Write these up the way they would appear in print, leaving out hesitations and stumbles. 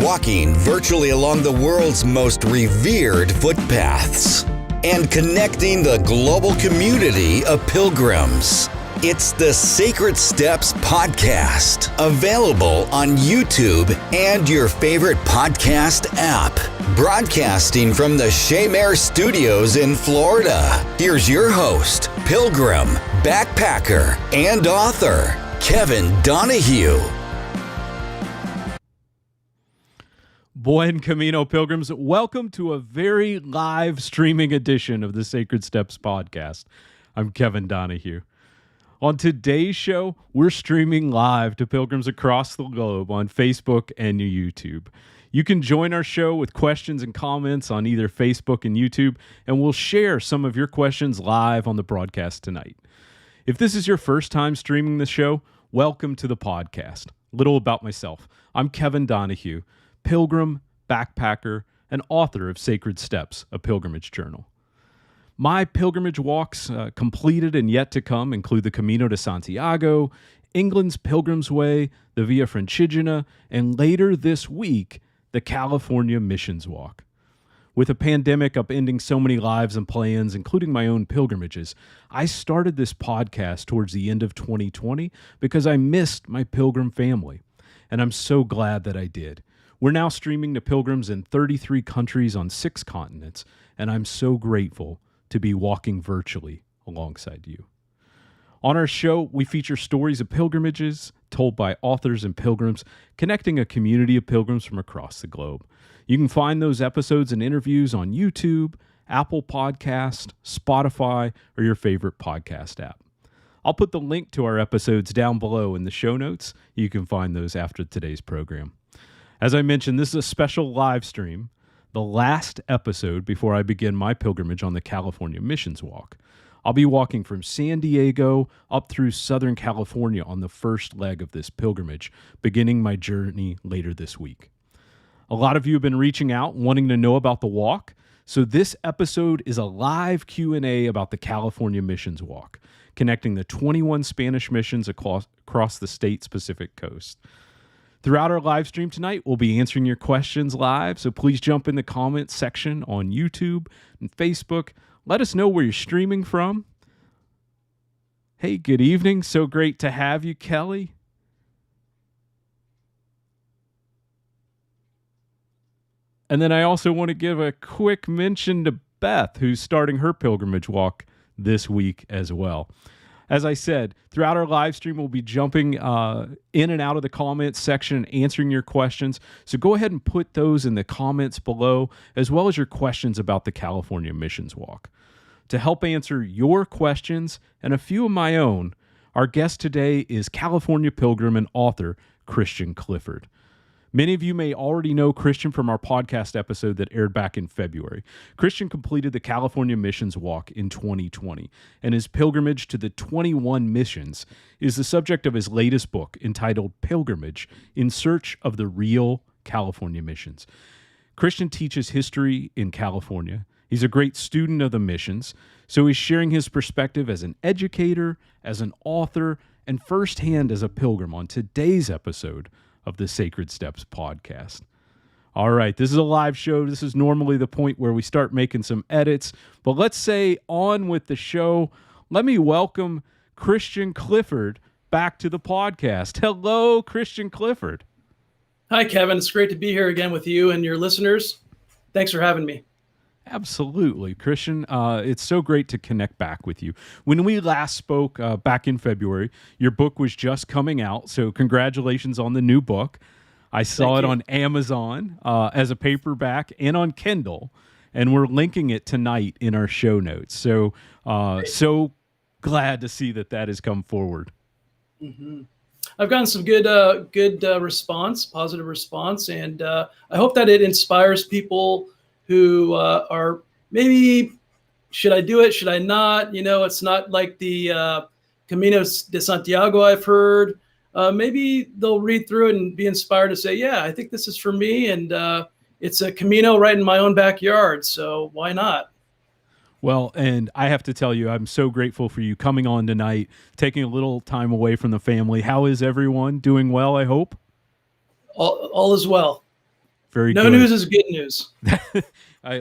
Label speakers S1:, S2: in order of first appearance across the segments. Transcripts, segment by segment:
S1: walking virtually along the world's most revered footpaths and connecting the global community of pilgrims. It's the Sacred Steps Podcast, available on YouTube and your favorite podcast app. Broadcasting from the Shea Mare Studios in Florida, here's your host, pilgrim, backpacker, and author, Kevin Donahue.
S2: Buen Camino, pilgrims. Welcome to a very live streaming edition of the Sacred Steps Podcast. I'm Kevin Donahue. On today's show, we're streaming live to pilgrims across the globe on Facebook and YouTube. You can join our show with questions and comments on either Facebook and YouTube, and we'll share some of your questions live on the broadcast tonight. If this is your first time streaming the show, welcome to the podcast. A little about myself. I'm Kevin Donahue, pilgrim, backpacker, and author of Sacred Steps, a pilgrimage journal. My pilgrimage walks completed and yet to come include the Camino de Santiago, England's Pilgrim's Way, the Via Francigena, and later this week, the California Missions Walk. With a pandemic upending so many lives and plans, including my own pilgrimages, I started this podcast towards the end of 2020 because I missed my pilgrim family, and I'm so glad that I did. We're now streaming to pilgrims in 33 countries on 6 continents, and I'm so grateful to be walking virtually alongside you. On our show, we feature stories of pilgrimages told by authors and pilgrims, connecting a community of pilgrims from across the globe. You can find those episodes and interviews on YouTube, Apple Podcast, Spotify, or your favorite podcast app. I'll put the link to our episodes down below in the show notes. You can find those after today's program. As I mentioned, this is a special live stream, the last episode before I begin my pilgrimage on the California Missions Walk. I'll be walking from San Diego up through Southern California on the first leg of this pilgrimage, beginning my journey later this week. A lot of you have been reaching out, wanting to know about the walk, so this episode is a live Q&A about the California Missions Walk, connecting the 21 Spanish missions across the state's Pacific coast. Throughout our live stream tonight, we'll be answering your questions live, so please jump in the comments section on YouTube and Facebook. Let us know where you're streaming from. Hey, good evening. So great to have you, Kelly. And then I also want to give a quick mention to Beth, who's starting her pilgrimage walk this week as well. As I said, throughout our live stream, we'll be jumping in and out of the comments section and answering your questions. So go ahead and put those in the comments below, as well as your questions about the California Missions Walk. To help answer your questions and a few of my own, our guest today is California pilgrim and author Christian Clifford. Many of you may already know Christian from our podcast episode that aired back in February. Christian completed the California Missions Walk in 2020, and his pilgrimage to the 21 missions is the subject of his latest book entitled Pilgrimage: In Search of the Real California Missions. Christian teaches history in California. He's a great student of the missions, so he's sharing his perspective as an educator, as an author, and firsthand as a pilgrim on today's episode of the Sacred Steps Podcast. All right, this is a live show. This is normally the point where we start making some edits, but let's say on with the show. Let me welcome Christian Clifford back to the podcast. Hello, Christian Clifford.
S3: Hi, Kevin. It's great to be here again with you and your listeners. Thanks for having me.
S2: Absolutely, Christian. It's so great to connect back with you. When we last spoke back in February, your book was just coming out, so congratulations on the new book. I saw it on Amazon as a paperback and on Kindle, and we're linking it tonight in our show notes. So, so glad to see that has come forward.
S3: Mm-hmm. I've gotten some good response, positive response, and I hope that it inspires people who are maybe, should I do it? Should I not? You know, it's not like the Camino de Santiago I've heard. Maybe they'll read through it and be inspired to say, yeah, I think this is for me. And it's a Camino right in my own backyard. So why not?
S2: Well, and I have to tell you, I'm so grateful for you coming on tonight, taking a little time away from the family. How is everyone? Doing well, I hope?
S3: All is well.
S2: Very
S3: No
S2: good.
S3: news is good news.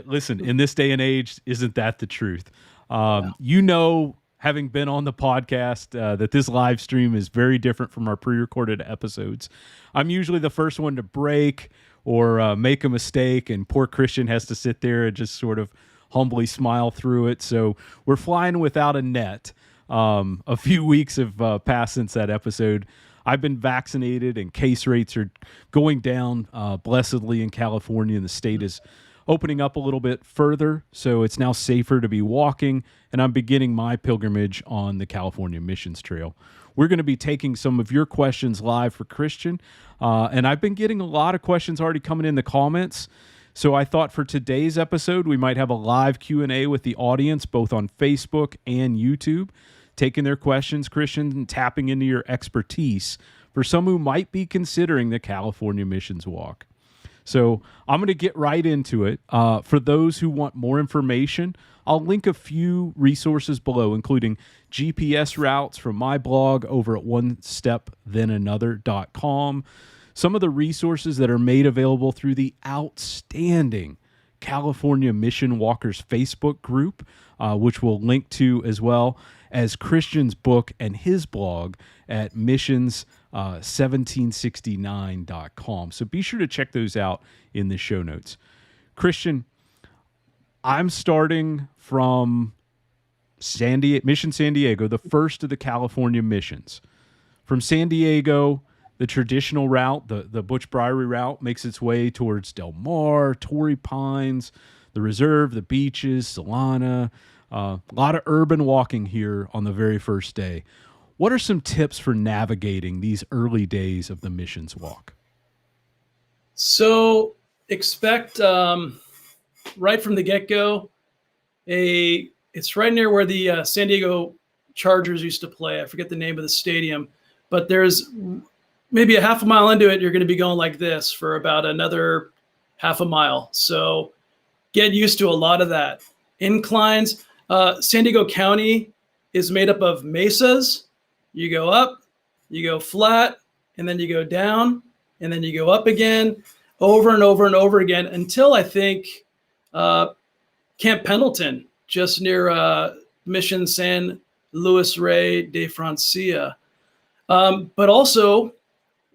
S2: Listen, in this day and age, isn't that the truth?
S3: Yeah.
S2: You know, having been on the podcast, that this live stream is very different from our pre-recorded episodes. I'm usually the first one to break or make a mistake, and poor Christian has to sit there and just sort of humbly smile through it. So we're flying without a net. A few weeks have passed since that episode. I've been vaccinated, and case rates are going down blessedly in California, and the state is opening up a little bit further, so it's now safer to be walking, and I'm beginning my pilgrimage on the California Missions Trail. We're going to be taking some of your questions live for Christian, and I've been getting a lot of questions already coming in the comments, so I thought for today's episode we might have a live Q&A with the audience, both on Facebook and YouTube, taking their questions, Christian, and tapping into your expertise for some who might be considering the California Missions Walk. So I'm going to get right into it. For those who want more information, I'll link a few resources below, including GPS routes from my blog over at onestepthenanother.com. Some of the resources that are made available through the outstanding California Mission Walkers Facebook group, which we'll link to, as well as Christian's book and his blog at missions1769.com. So be sure to check those out in the show notes. Christian, I'm starting from Mission San Diego, the first of the California missions. From San Diego, the traditional route, the Butch Briery route, makes its way towards Del Mar, Torrey Pines, the Reserve, the beaches, Solana. A lot of urban walking here on the very first day. What are some tips for navigating these early days of the missions walk?
S3: So expect right from the get-go, it's right near where the San Diego Chargers used to play. I forget the name of the stadium, but there's maybe a half a mile into it, you're going to be going like this for about another half a mile. So get used to a lot of that. Inclines. San Diego County is made up of mesas. You go up, you go flat, and then you go down, and then you go up again, over and over and over again, until I think Camp Pendleton, just near Mission San Luis Rey de Francia. But also,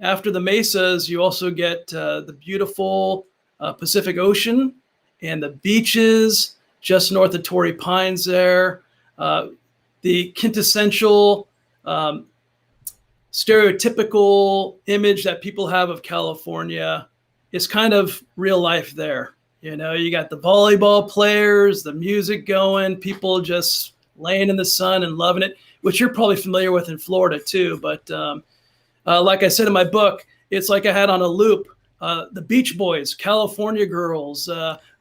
S3: after the mesas, you also get the beautiful Pacific Ocean and the beaches just north of Torrey Pines there. The quintessential, stereotypical image that people have of California is kind of real life there. You know, you got the volleyball players, the music going, people just laying in the sun and loving it, which you're probably familiar with in Florida too. But like I said in my book, it's like I had on a loop the Beach Boys, California Girls,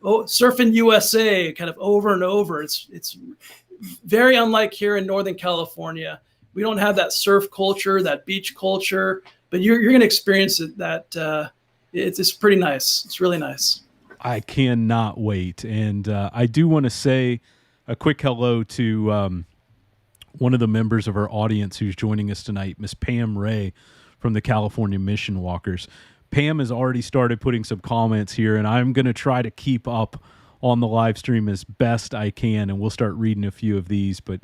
S3: Surfing USA, kind of over and over. It's very unlike here in Northern California. We don't have that surf culture, that beach culture, but you're going to experience it. It's pretty nice. It's really nice.
S2: I cannot wait. And I do want to say a quick hello to one of the members of our audience who's joining us tonight, Miss Pam Ray from the California Mission Walkers. Pam has already started putting some comments here, and I'm going to try to keep up on the live stream as best I can, and we'll start reading a few of these. But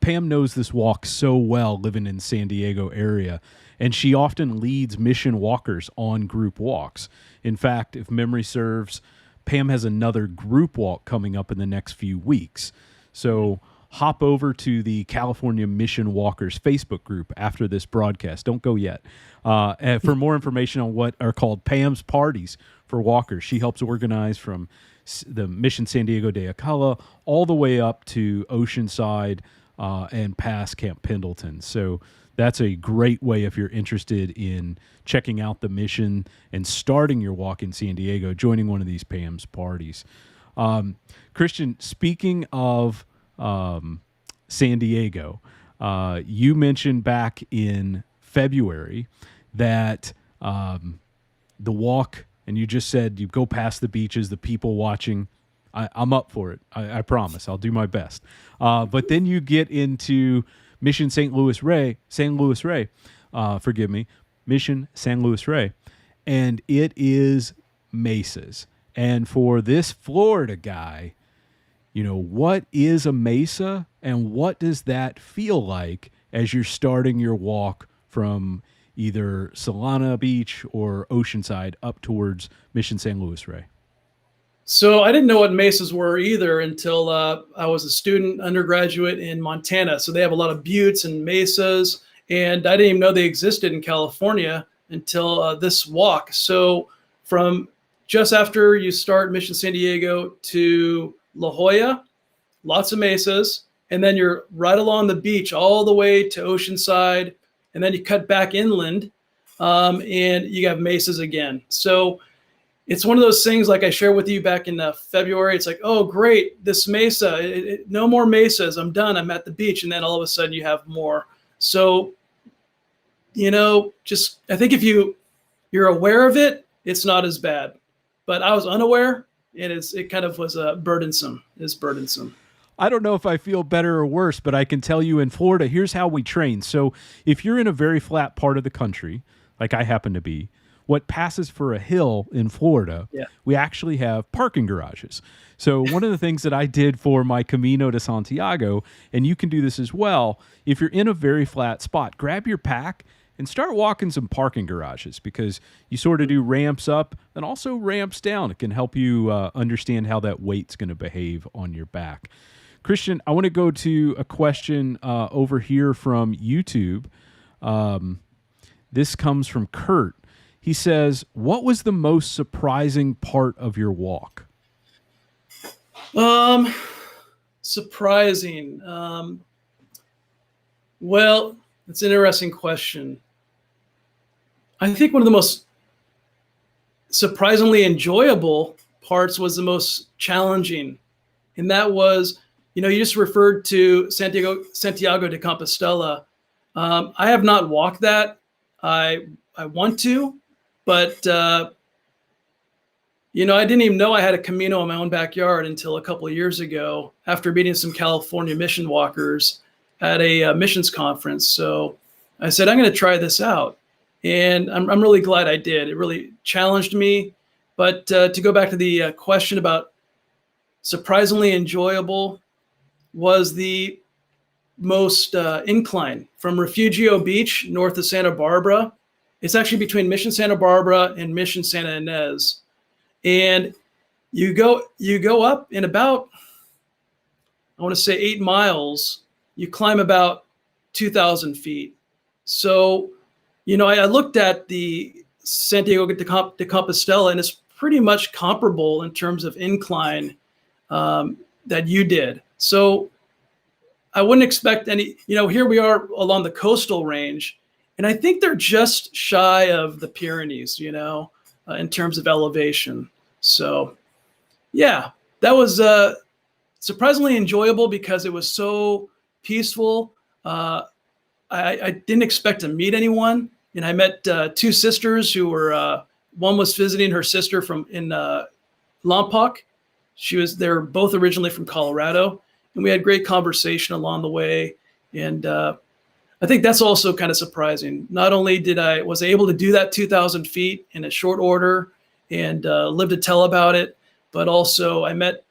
S2: Pam knows this walk so well, living in San Diego area, and she often leads mission walkers on group walks. In fact, if memory serves, Pam has another group walk coming up in the next few weeks. So hop over to the California Mission Walkers Facebook group after this broadcast. Don't go yet. For more information on what are called Pam's Parties for Walkers. She helps organize from the Mission San Diego de Acala all the way up to Oceanside and past Camp Pendleton. So that's a great way if you're interested in checking out the mission and starting your walk in San Diego, joining one of these Pam's Parties. Christian, speaking of San Diego, you mentioned back in February that the walk, and you just said you go past the beaches, the people watching. I'm up for it. I promise. I'll do my best. But then you get into Mission San Luis Rey, Mission San Luis Rey, and it is mesas. And for this Florida guy, what is a mesa and what does that feel like as you're starting your walk from either Solana Beach or Oceanside up towards Mission San Luis Rey?
S3: So I didn't know what mesas were either until I was a student undergraduate in Montana. So they have a lot of buttes and mesas, and I didn't even know they existed in California until this walk. So from just after you start Mission San Diego to La Jolla, lots of mesas, and then you're right along the beach all the way to Oceanside, and then you cut back inland, and you have mesas again. So it's one of those things like I shared with you back in February. It's like, oh, great, this mesa, no more mesas. I'm done. I'm at the beach. And then all of a sudden you have more. So, just I think if you're aware of it, it's not as bad. But I was unaware, and it kind of was burdensome. It's burdensome.
S2: I don't know if I feel better or worse, but I can tell you in Florida, here's how we train. So if you're in a very flat part of the country, like I happen to be, what passes for a hill in Florida, we actually have parking garages. So one of the things that I did for my Camino to Santiago, and you can do this as well, if you're in a very flat spot, grab your pack and start walking some parking garages, because you sort of do ramps up and also ramps down. It can help you understand how that weight's going to behave on your back. Christian, I want to go to a question over here from YouTube. This comes from Kurt. He says, what was the most surprising part of your walk?
S3: Surprising. Well, it's an interesting question. I think one of the most surprisingly enjoyable parts was the most challenging. And that was, you just referred to Santiago de Compostela. I have not walked that. I want to. But, I didn't even know I had a Camino in my own backyard until a couple of years ago after meeting some California mission walkers at a missions conference. So I said, I'm going to try this out. And I'm really glad I did. It really challenged me. But to go back to the question about surprisingly enjoyable, was the most incline from Refugio Beach north of Santa Barbara. It's actually between Mission Santa Barbara and Mission Santa Ynez. And you go up in about, I want to say 8 miles, you climb about 2,000 feet. So, I looked at the Santiago de Compostela, and it's pretty much comparable in terms of incline that you did. So I wouldn't expect any, here we are along the coastal range, and I think they're just shy of the Pyrenees, in terms of elevation. So, yeah, that was surprisingly enjoyable because it was so peaceful. I didn't expect to meet anyone, and I met 2 sisters who were, one was visiting her sister in Lompoc. They're both originally from Colorado, and we had great conversation along the way. And I think that's also kind of surprising. Not only was I able to do that 2,000 feet in a short order and live to tell about it, but also I met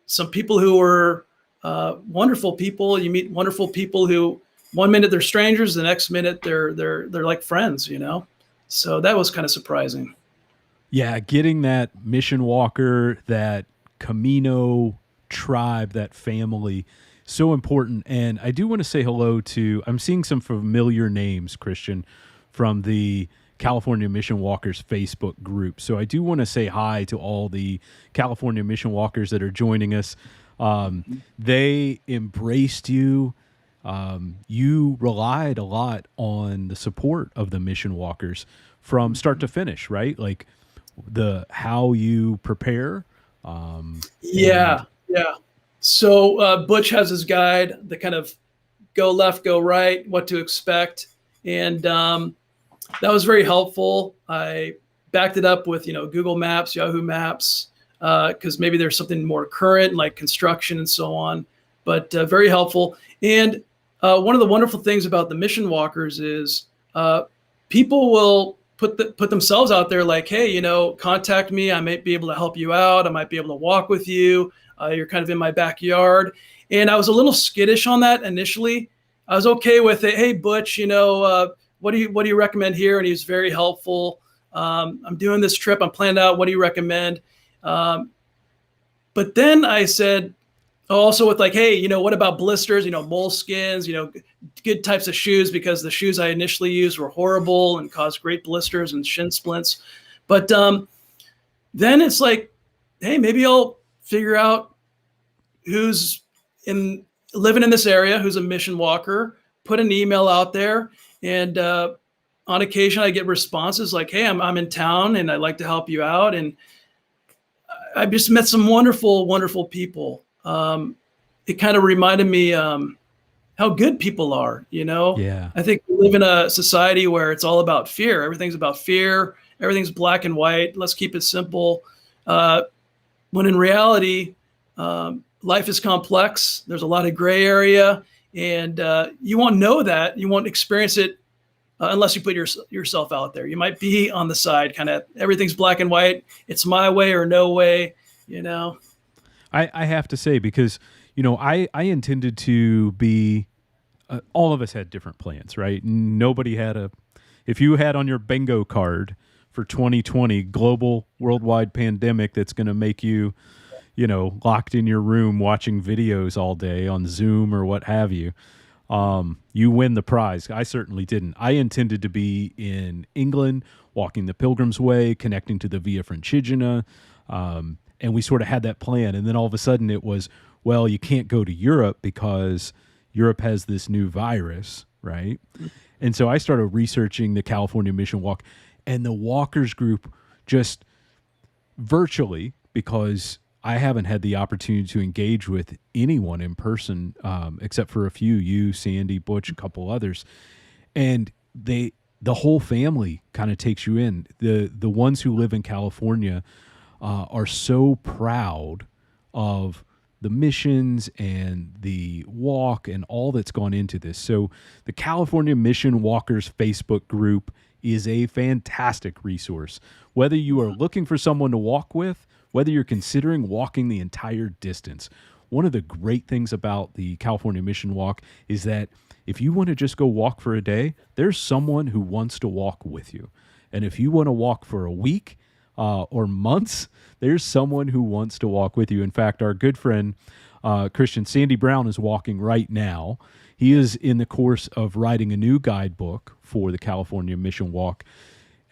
S3: some people who were wonderful people. You meet wonderful people who one minute they're strangers, the next minute they're like friends, So that was kind of surprising.
S2: Yeah, getting that mission walker, that Camino tribe, that family, so important. And I do want to say hello to, I'm seeing some familiar names, Christian, from the California Mission Walkers Facebook group. So I do want to say hi to all the California Mission Walkers that are joining us. They embraced you. You relied a lot on the support of the Mission Walkers from start to finish, right? Like how you prepare.
S3: Yeah. So Butch has his guide, the kind of go left, go right, what to expect. And that was very helpful. I backed it up with, Google Maps, Yahoo Maps, because maybe there's something more current like construction and so on, but very helpful. And one of the wonderful things about the mission walkers is people will put themselves out there like, hey, contact me. I might be able to help you out. I might be able to walk with you. You're kind of in my backyard. And I was a little skittish on that initially. I was okay with it. Hey, Butch, what do you recommend here? And he was very helpful. I'm doing this trip. I'm planning out. What do you recommend? But then I said, also with like, hey, what about blisters, moleskins, good types of shoes, because the shoes I initially used were horrible and caused great blisters and shin splints. But then it's like, hey, maybe I'll figure out who's living in this area, who's a mission walker, put an email out there. And on occasion I get responses like, hey, I'm in town and I'd like to help you out. And I've just met some wonderful, wonderful people. It kind of reminded me how good people are,
S2: Yeah.
S3: I think we live in a society where it's all about fear. Everything's about fear. Everything's black and white. Let's keep it simple. When in reality, life is complex. There's a lot of gray area, and you won't know that. You won't experience it unless you put yourself out there. You might be on the side, kind of everything's black and white. It's my way or no way,
S2: I have to say, because, I intended to be, all of us had different plans, right? Nobody had if you had on your bingo card for 2020, global worldwide pandemic that's going to make you, locked in your room watching videos all day on Zoom or what have you, you win the prize. I certainly didn't. I intended to be in England, walking the Pilgrim's Way, connecting to the Via Francigena, and we sort of had that plan. And then all of a sudden it was, well, you can't go to Europe because Europe has this new virus, right? And so I started researching the California Mission Walk, and the walkers group just virtually, because I haven't had the opportunity to engage with anyone in person, except for a few, you, Sandy, Butch, a couple others. And the whole family kind of takes you in. The ones who live in California are so proud of the missions and the walk and all that's gone into this. So the California Mission Walkers Facebook group is a fantastic resource. Whether you are looking for someone to walk with, whether you're considering walking the entire distance, one of the great things about the California Mission Walk is that if you want to just go walk for a day, there's someone who wants to walk with you. And if you want to walk for a week or months, there's someone who wants to walk with you. In fact, our good friend, Christian Sandy Brown, is walking right now. He is in the course of writing a new guidebook for the California Mission Walk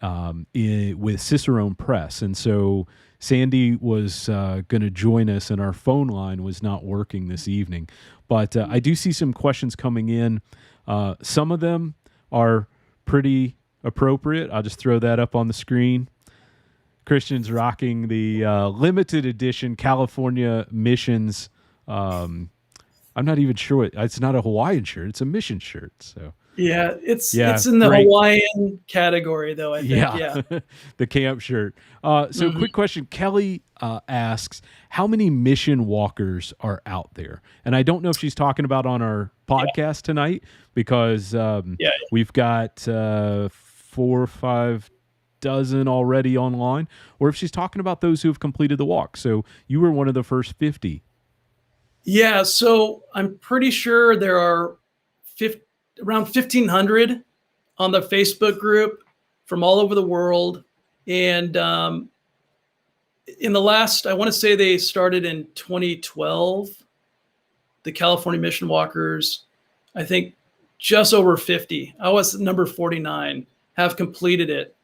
S2: with Cicerone Press. And so Sandy was going to join us, and our phone line was not working this evening. But I do see some questions coming in. Some of them are pretty appropriate. I'll just throw that up on the screen. Christian's rocking the limited edition California Missions. I'm not even sure it's not a Hawaiian shirt. It's a mission shirt. So
S3: yeah, it's in the Hawaiian category though, I think. Yeah.
S2: The camp shirt. So quick question. Kelly asks, how many mission walkers are out there? And I don't know if she's talking about on our podcast tonight, because we've got 4 or 5 dozen already online, or if she's talking about those who have completed the walk. So you were one of the first 50.
S3: Yeah, so I'm pretty sure there are around 1,500 on the Facebook group from all over the world. And in the last, I want to say they started in 2012, the California Mission Walkers, I think just over 50. I was number 49, have completed it.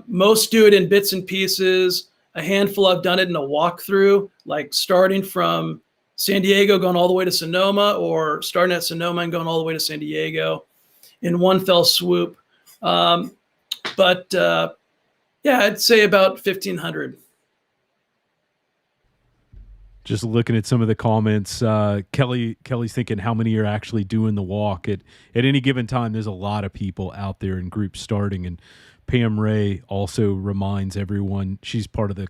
S3: Most do it in bits and pieces. A handful have done it in a walkthrough, like starting from San Diego, going all the way to Sonoma, or starting at Sonoma and going all the way to San Diego in one fell swoop. But I'd say about 1,500.
S2: Just looking at some of the comments, Kelly's thinking how many are actually doing the walk. At any given time, there's a lot of people out there in groups starting. And Pam Ray also reminds everyone, she's part of the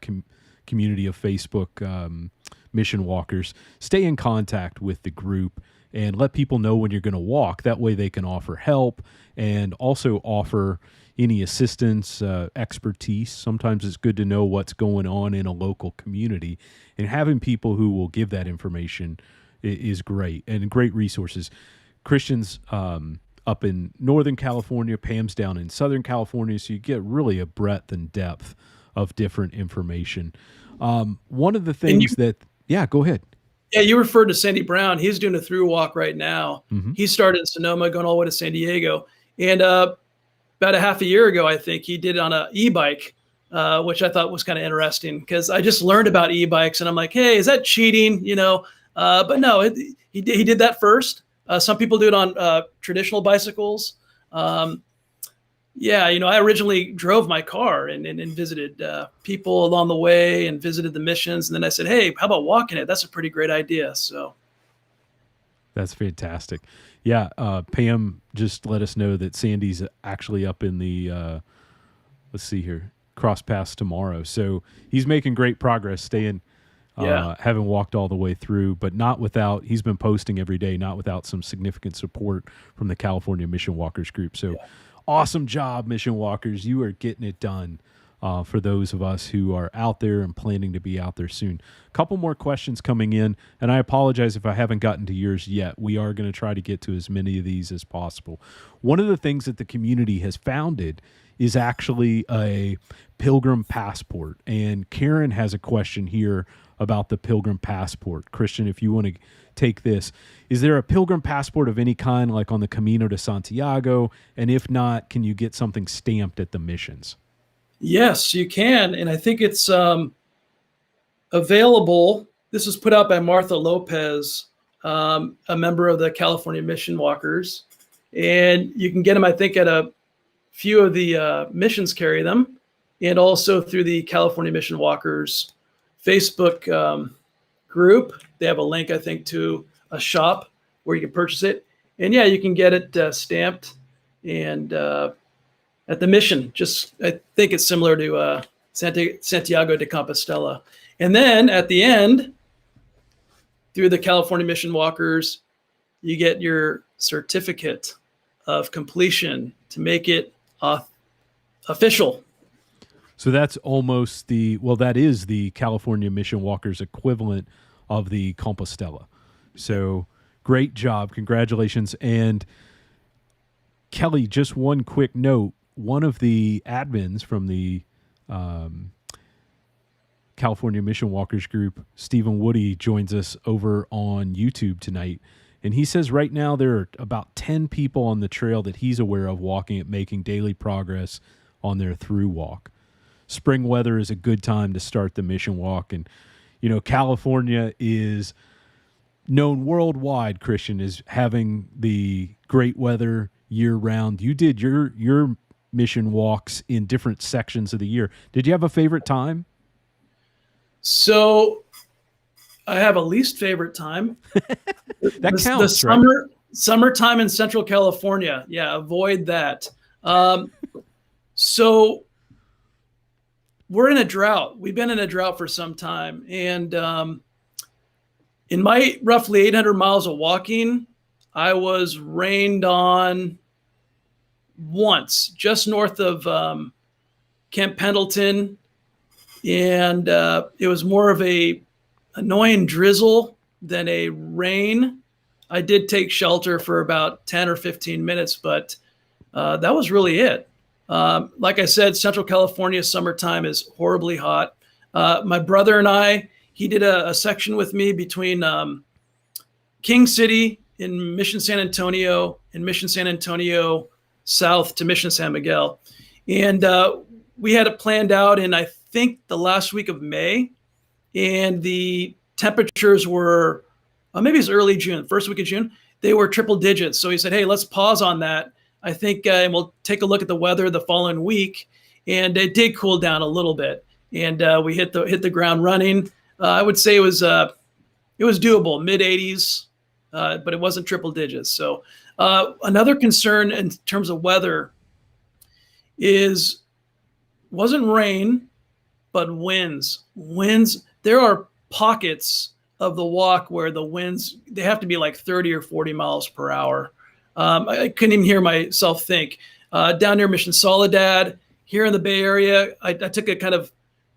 S2: community of Facebook mission walkers, stay in contact with the group and let people know when you're going to walk. That way they can offer help and also offer, any assistance, expertise. Sometimes it's good to know what's going on in a local community, and having people who will give that information is great, and great resources. Christian's up in Northern California, Pam's down in Southern California, so you get really a breadth and depth of different information. One of the things yeah, go ahead.
S3: Yeah, you referred to Sandy Brown. He's doing a through walk right now.
S2: Mm-hmm.
S3: He started in Sonoma, going all the way to San Diego. And about a half a year ago, I think he did it on an e-bike, which I thought was kind of interesting because I just learned about e-bikes and I'm like, hey, is that cheating? But no, he did that first. Some people do it on traditional bicycles. I originally drove my car and visited people along the way and visited the missions. And then I said, hey, how about walking it? That's a pretty great idea. So
S2: that's fantastic. Yeah. Pam just let us know that Sandy's actually up in the, let's see here, cross paths tomorrow. So he's making great progress, having walked all the way through, but he's been posting every day, not without some significant support from the California Mission Walkers group. So awesome job, Mission Walkers. You are getting it done for those of us who are out there and planning to be out there soon. A couple more questions coming in, and I apologize if I haven't gotten to yours yet. We are going to try to get to as many of these as possible. One of the things that the community has founded is actually a Pilgrim passport, and Karen has a question here about the Pilgrim passport. Christian, if you want to take this, is there a Pilgrim passport of any kind, like on the Camino to Santiago? And if not, can you get something stamped at the missions?
S3: Yes, you can. And I think it's available. This was put out by Martha Lopez, a member of the California Mission Walkers. And you can get them, I think, at a few of the missions carry them, and also through the California Mission Walkers Facebook group. They have a link, I think, to a shop where you can purchase it. And yeah, you can get it stamped and at the mission. I think it's similar to Santiago de Compostela. And then at the end, through the California Mission Walkers, you get your certificate of completion to make it official.
S2: So that's almost that is the California Mission Walkers equivalent of the Compostela. So great job. Congratulations. And Kelly, just one quick note. One of the admins from the California Mission Walkers group, Stephen Woody, joins us over on YouTube tonight. And he says right now there are about 10 people on the trail that he's aware of walking it, making daily progress on their through walk. Spring weather is a good time to start the mission walk. And, California is known worldwide, Christian, as having the great weather year round. You did your mission walks in different sections of the year. Did you have a favorite time?
S3: So I have a least favorite time.
S2: That counts,
S3: the summertime in Central California. Yeah, avoid that. So we're in a drought. We've been in a drought for some time. And in my roughly 800 miles of walking, I was rained on once, just north of Camp Pendleton. And it was more of a annoying drizzle than a rain. I did take shelter for about 10 or 15 minutes, but that was really it. Like I said, Central California summertime is horribly hot. My brother and he did a section with me between King City in Mission San Antonio and Mission San Antonio south to Mission San Miguel. And we had it planned out in, I think, the last week of May. And the temperatures were, maybe it's early June, first week of June, they were triple digits. So he said, hey, let's pause on that. I think, and we'll take a look at the weather the following week. And it did cool down a little bit. And we hit the ground running. I would say it was doable, mid 80s, but it wasn't triple digits. So another concern in terms of weather wasn't rain, but winds. There are pockets of the walk where the winds, they have to be like 30 or 40 miles per hour. I couldn't even hear myself think. down near Mission Soledad. Here in the Bay Area, I took a kind of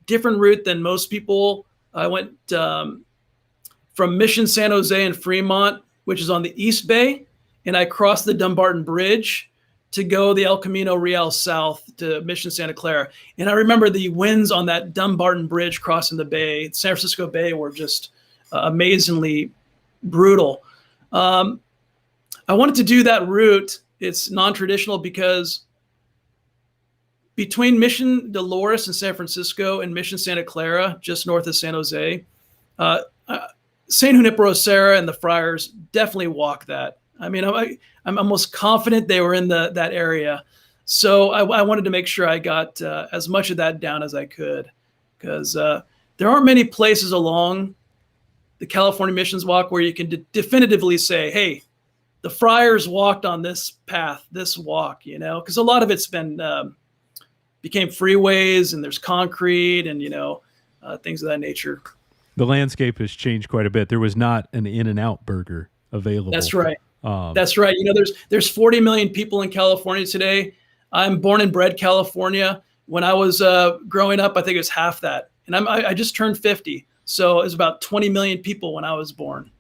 S3: different route than most people. I went from Mission San Jose and Fremont, which is on the East Bay, and I crossed the Dumbarton Bridge to go the El Camino Real south to Mission Santa Clara. And I remember the winds on that Dumbarton Bridge crossing the bay, San Francisco Bay, were just amazingly brutal. I wanted to do that route. It's non-traditional because between Mission Dolores in San Francisco and Mission Santa Clara, just north of San Jose, St. Junipero Serra and the Friars definitely walk that. I mean, I'm almost confident they were in that area. So I wanted to make sure I got as much of that down as I could, because there aren't many places along the California Missions Walk where you can definitively say, hey, the Friars walked on this path, this walk, because a lot of it's been became freeways and there's concrete and, things of that nature.
S2: The landscape has changed quite a bit. There was not an In-N-Out burger available.
S3: That's right. That's right. There's 40 million people in California today. I'm born and bred California. When I was growing up, I think it was half that. And I just turned 50. So it was about 20 million people when I was born.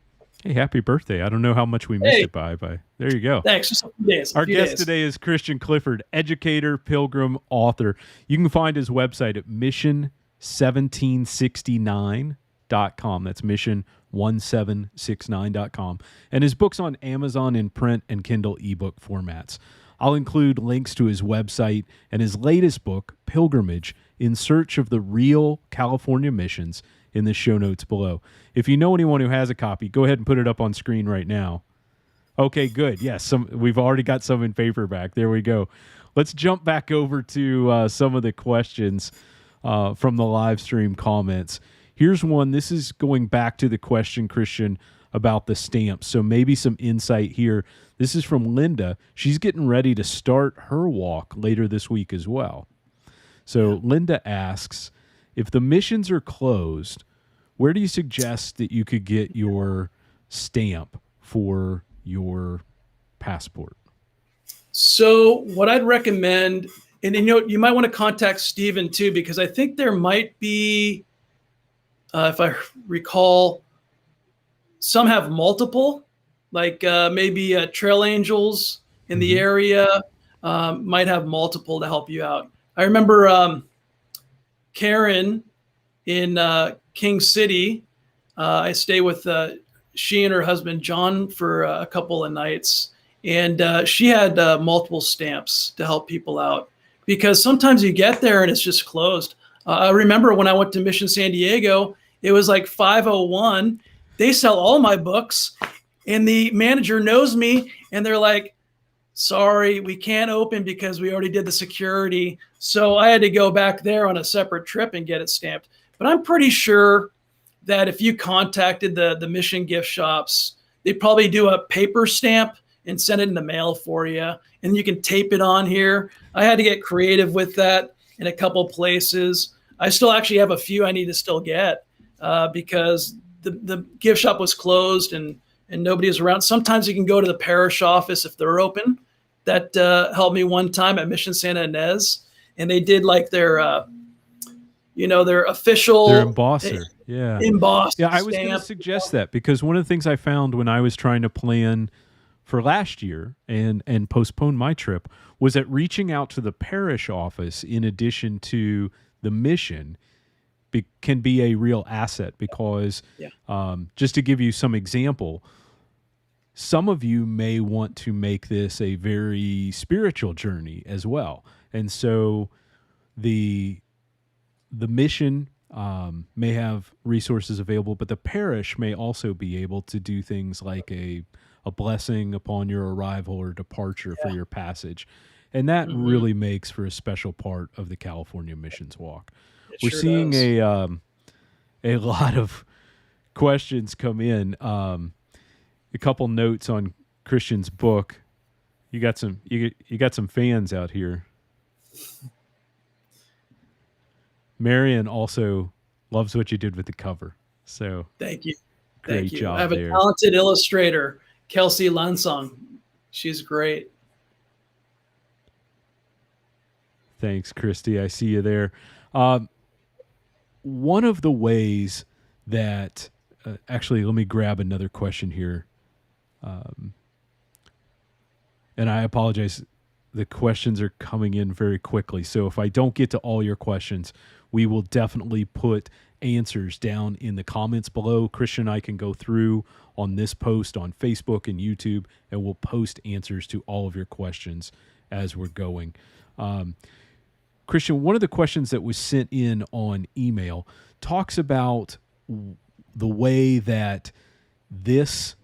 S2: Hey, happy birthday. I don't know how much we missed it by. There you go.
S3: Thanks. Just a few days.
S2: Our guest today is Christian Clifford, educator, pilgrim, author. You can find his website at mission1769.com. That's mission1769.com. And his book's on Amazon in print and Kindle ebook formats. I'll include links to his website and his latest book, Pilgrimage, In Search of the Real California Missions, in the show notes below. If you know anyone who has a copy, go ahead and put it up on screen right now. Okay, good. Yes, we've already got some in paperback. There we go. Let's jump back over to some of the questions from the live stream comments. Here's one. This is going back to the question, Christian, about the stamps. So maybe some insight here. This is from Linda. She's getting ready to start her walk later this week as well. So Linda asks, if the missions are closed, where do you suggest that you could get your stamp for your passport?
S3: So what I'd recommend, and you might want to contact Stephen too, because I think there might be, if I recall, some have multiple, like maybe Trail Angels in the area might have multiple to help you out. I remember Karen in King City. I stay with she and her husband John for a couple of nights, and she had multiple stamps to help people out, because sometimes you get there and it's just closed. I remember when I went to Mission San Diego, it was like 5:01. They sell all my books, and the manager knows me, and they're like, sorry, we can't open because we already did the security. So I had to go back there on a separate trip and get it stamped. But I'm pretty sure that if you contacted the mission gift shops, they'd probably do a paper stamp and send it in the mail for you. And you can tape it on here. I had to get creative with that in a couple places. I still actually have a few I need to still get because the gift shop was closed and nobody is around. Sometimes you can go to the parish office if they're open. That helped me one time at Mission Santa Ynez, and they did like their official,
S2: their embosser,
S3: embossed.
S2: Yeah, I was going to suggest that, because one of the things I found when I was trying to plan for last year and postpone my trip was that reaching out to the parish office in addition to the mission can be a real asset, because just to give you some example, some of you may want to make this a very spiritual journey as well. And so the mission may have resources available, but the parish may also be able to do things like a blessing upon your arrival or departure for your passage. And that really makes for a special part of the California Missions Walk. We're seeing a lot of questions come in. A couple notes on Christian's book. You got some fans out here. Marion also loves what you did with the cover. So
S3: thank you.
S2: Great job.
S3: I have
S2: there.
S3: A talented illustrator, Kelsey Lansong. She's great.
S2: Thanks, Christy. I see you there. One of the ways that actually, let me grab another question here. And I apologize. The questions are coming in very quickly. So if I don't get to all your questions, we will definitely put answers down in the comments below. Christian and I can go through on this post on Facebook and YouTube, and we'll post answers to all of your questions as we're going. Christian, one of the questions that was sent in on email talks about the way that this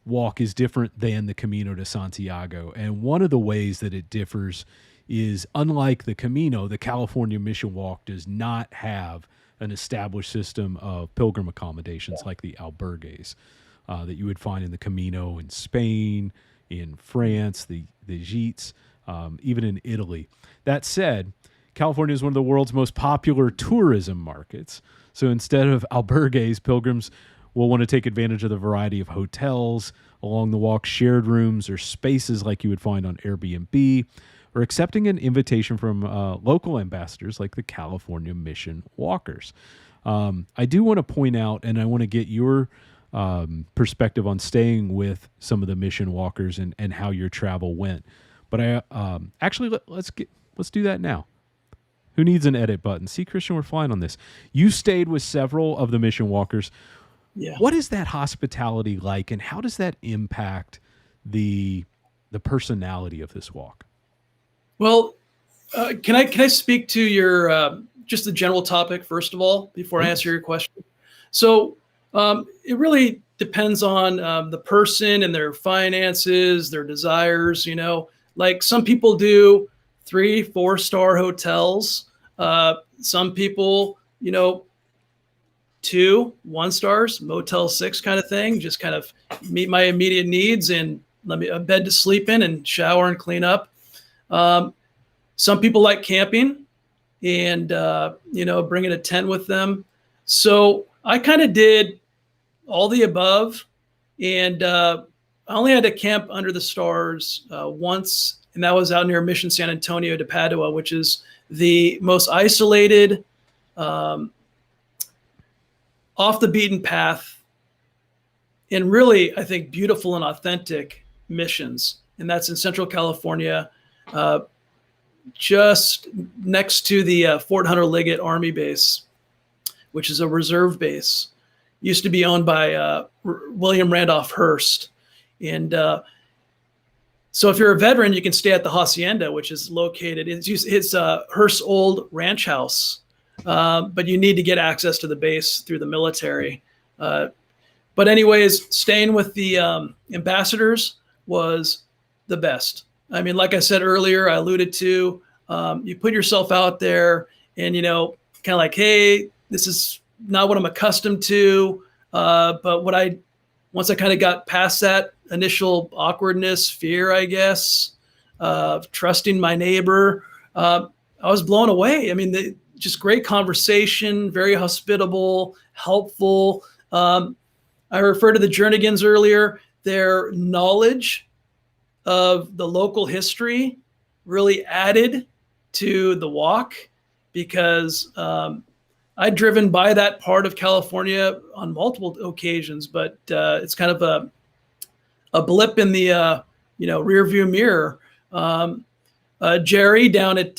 S2: walk is different than the Camino de Santiago. And one of the ways that it differs is, unlike the Camino, the California Mission Walk does not have an established system of pilgrim accommodations like the albergues that you would find in the Camino in Spain, in France, the gîtes, even in Italy. That said, California is one of the world's most popular tourism markets. So instead of albergues, pilgrims will want to take advantage of the variety of hotels along the walk, shared rooms, or spaces like you would find on Airbnb, or accepting an invitation from local ambassadors like the California Mission Walkers. I do want to point out, and I want to get your perspective on staying with some of the Mission Walkers and how your travel went. But let's do that now. Who needs an edit button? See, Christian, we're flying on this. You stayed with several of the Mission Walkers.
S3: Yeah.
S2: What is that hospitality like, and how does that impact the personality of this walk?
S3: Well, can I speak to your just the general topic first of all before I answer your question? So it really depends on the person and their finances, their desires. Like some people do 3-4 star hotels. Some people, 2-1 stars, Motel 6 kind of thing, just kind of meet my immediate needs and let me a bed to sleep in and shower and clean up. Some people like camping and, bringing a tent with them. So I kind of did all the above, and I only had to camp under the stars once, and that was out near Mission San Antonio de Padua, which is the most isolated, off the beaten path, and really, I think, beautiful and authentic missions. And that's in Central California, just next to the Fort Hunter Liggett Army Base, which is a reserve base. Used to be owned by William Randolph Hearst. And so if you're a veteran, you can stay at the Hacienda, which is located, it's Hearst's old ranch house. But you need to get access to the base through the military. But anyways, staying with the ambassadors was the best. I mean, like I said earlier, I alluded to, you put yourself out there and, kind of like, hey, this is not what I'm accustomed to. But once I kind of got past that initial awkwardness, fear, I guess, of trusting my neighbor, I was blown away. I mean, just great conversation, very hospitable, helpful. I referred to the Jernigans earlier. Their knowledge of the local history really added to the walk, because I'd driven by that part of California on multiple occasions, but it's kind of a blip in the rear view mirror. Jerry down at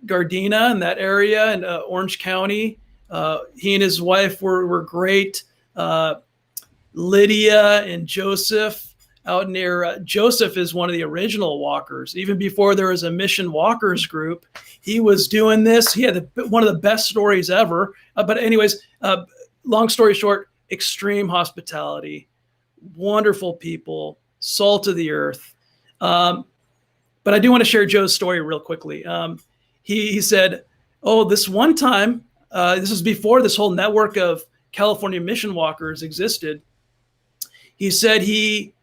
S3: Gardena in that area in Orange County, he and his wife were great. Lydia and Joseph out near Joseph is one of the original walkers. Even before there was a Mission Walkers group, he was doing this. He had one of the best stories ever. But anyways, long story short, extreme hospitality, wonderful people, salt of the earth. But I do want to share Joe's story real quickly. He said, this one time, this was before this whole network of California Mission Walkers existed. He said he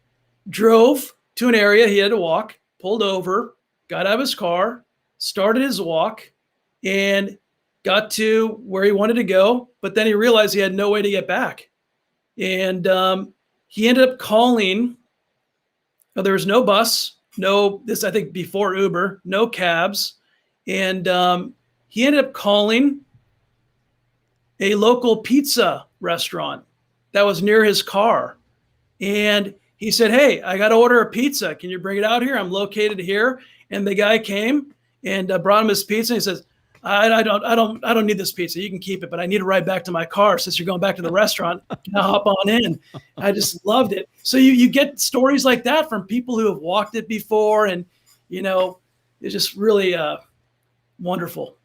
S3: drove to an area he had to walk, pulled over, got out of his car, started his walk, and got to where he wanted to go. But then he realized he had no way to get back. And he ended up calling. There was no bus, I think before Uber, no cabs. And he ended up calling a local pizza restaurant that was near his car. And he said, "Hey, I got to order a pizza. Can you bring it out here? I'm located here." And the guy came and brought him his pizza. And he says, I don't need this pizza. You can keep it, but I need to ride back to my car since you're going back to the restaurant. Now hop on in." I just loved it. So you get stories like that from people who have walked it before, and it's just really wonderful.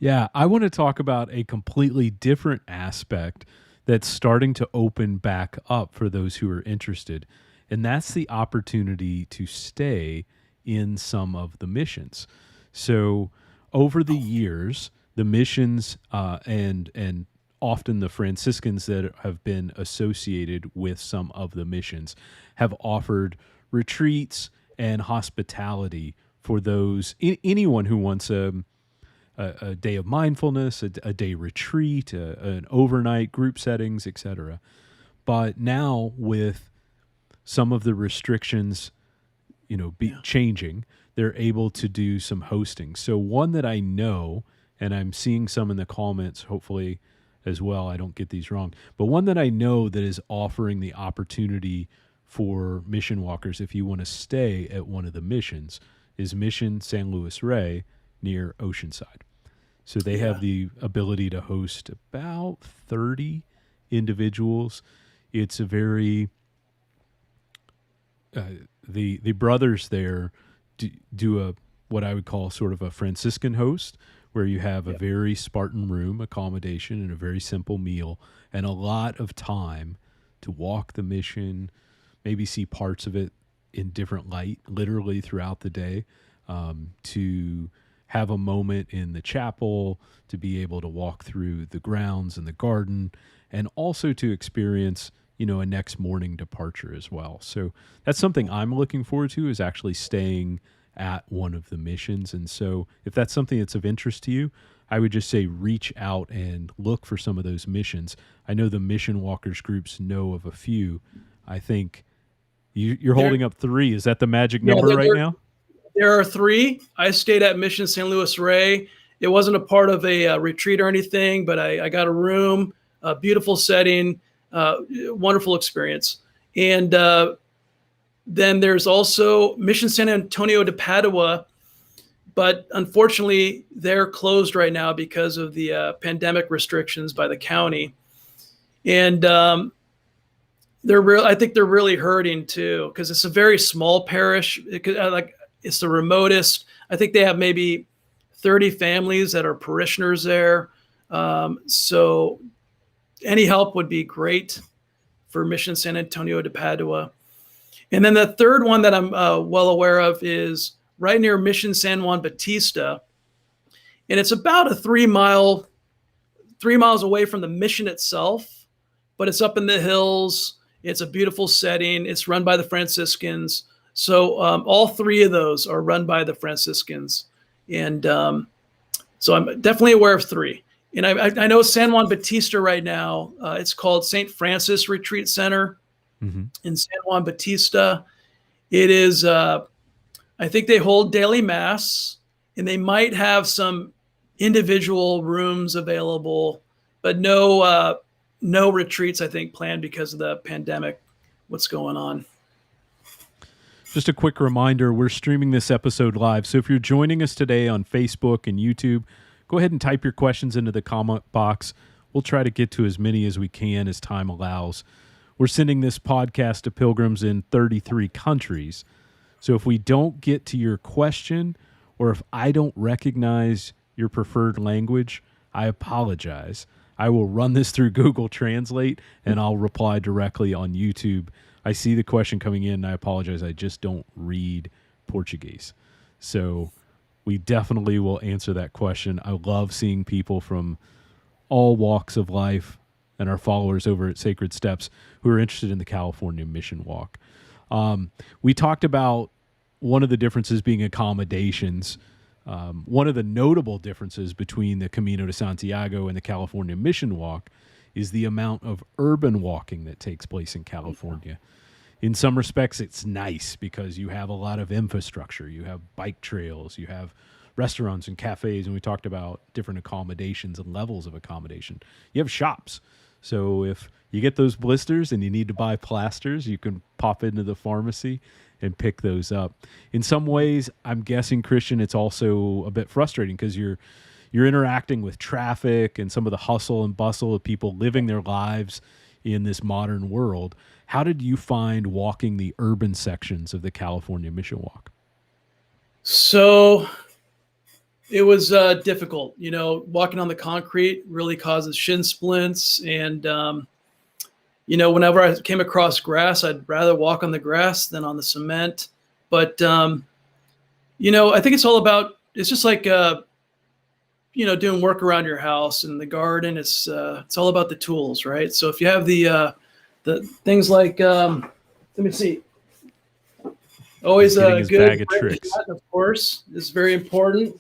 S2: Yeah, I want to talk about a completely different aspect that's starting to open back up for those who are interested, and that's the opportunity to stay in some of the missions. So over the years, the missions and often the Franciscans that have been associated with some of the missions have offered retreats and hospitality for those anyone who wants a day of mindfulness, a day retreat, an overnight group settings, etc. But now with some of the restrictions, changing, they're able to do some hosting. So one that I know, and I'm seeing some in the comments, hopefully as well, I don't get these wrong, but one that I know that is offering the opportunity for mission walkers, if you want to stay at one of the missions, is Mission San Luis Rey near Oceanside. So they have the ability to host about 30 individuals. It's a very the brothers there do what I would call sort of a Franciscan host, where you have a very Spartan room accommodation and a very simple meal and a lot of time to walk the mission, maybe see parts of it in different light, literally throughout the day, to have a moment in the chapel, to be able to walk through the grounds and the garden, and also to experience, a next morning departure as well. So that's something I'm looking forward to, is actually staying at one of the missions. And so if that's something that's of interest to you, I would just say reach out and look for some of those missions. I know the mission walkers groups know of a few. I think you're holding up 3. Is that the magic number right now?
S3: There are 3. I stayed at Mission San Luis Rey. It wasn't a part of a retreat or anything, but I got a room, a beautiful setting, wonderful experience. And then there's also Mission San Antonio de Padua, but unfortunately they're closed right now because of the pandemic restrictions by the county. And I think they're really hurting too, because it's a very small parish. It's the remotest. I think they have maybe 30 families that are parishioners there. So any help would be great for Mission San Antonio de Padua. And then the third one that I'm well aware of is right near Mission San Juan Bautista. And it's about 3 miles away from the mission itself, but it's up in the hills. It's a beautiful setting. It's run by the Franciscans. So all 3 of those are run by the Franciscans. And so I'm definitely aware of 3. And I know San Juan Bautista right now, it's called St. Francis Retreat Center in San Juan Bautista. It is, I think they hold daily mass, and they might have some individual rooms available, but no retreats, I think, planned because of the pandemic, what's going on.
S2: Just a quick reminder, we're streaming this episode live. So if you're joining us today on Facebook and YouTube, go ahead and type your questions into the comment box. We'll try to get to as many as we can as time allows. We're sending this podcast to pilgrims in 33 countries. So if we don't get to your question, or if I don't recognize your preferred language, I apologize. I will run this through Google Translate, and I'll reply directly on YouTube. I see the question coming in, and I apologize. I just don't read Portuguese. So we definitely will answer that question. I love seeing people from all walks of life and our followers over at Sacred Steps who are interested in the California Mission Walk. We talked about one of the differences being accommodations. One of the notable differences between the Camino de Santiago and the California Mission Walk is the amount of urban walking that takes place in California. In some respects, it's nice because you have a lot of infrastructure. You have bike trails, you have restaurants and cafes, and we talked about different accommodations and levels of accommodation. You have shops. So if you get those blisters and you need to buy plasters, you can pop into the pharmacy and pick those up. In some ways, I'm guessing, Christian, it's also a bit frustrating because you're interacting with traffic and some of the hustle and bustle of people living their lives in this modern world. How did you find walking the urban sections of the California Mission Walk?
S3: So it was difficult. Walking on the concrete really causes shin splints. And, whenever I came across grass, I'd rather walk on the grass than on the cement. But, I think it's all about, it's just like, doing work around your house and the garden. It's all about the tools, right? So if you have the things like, let me see. Always a good
S2: bag of tricks.
S3: Of course, is very important.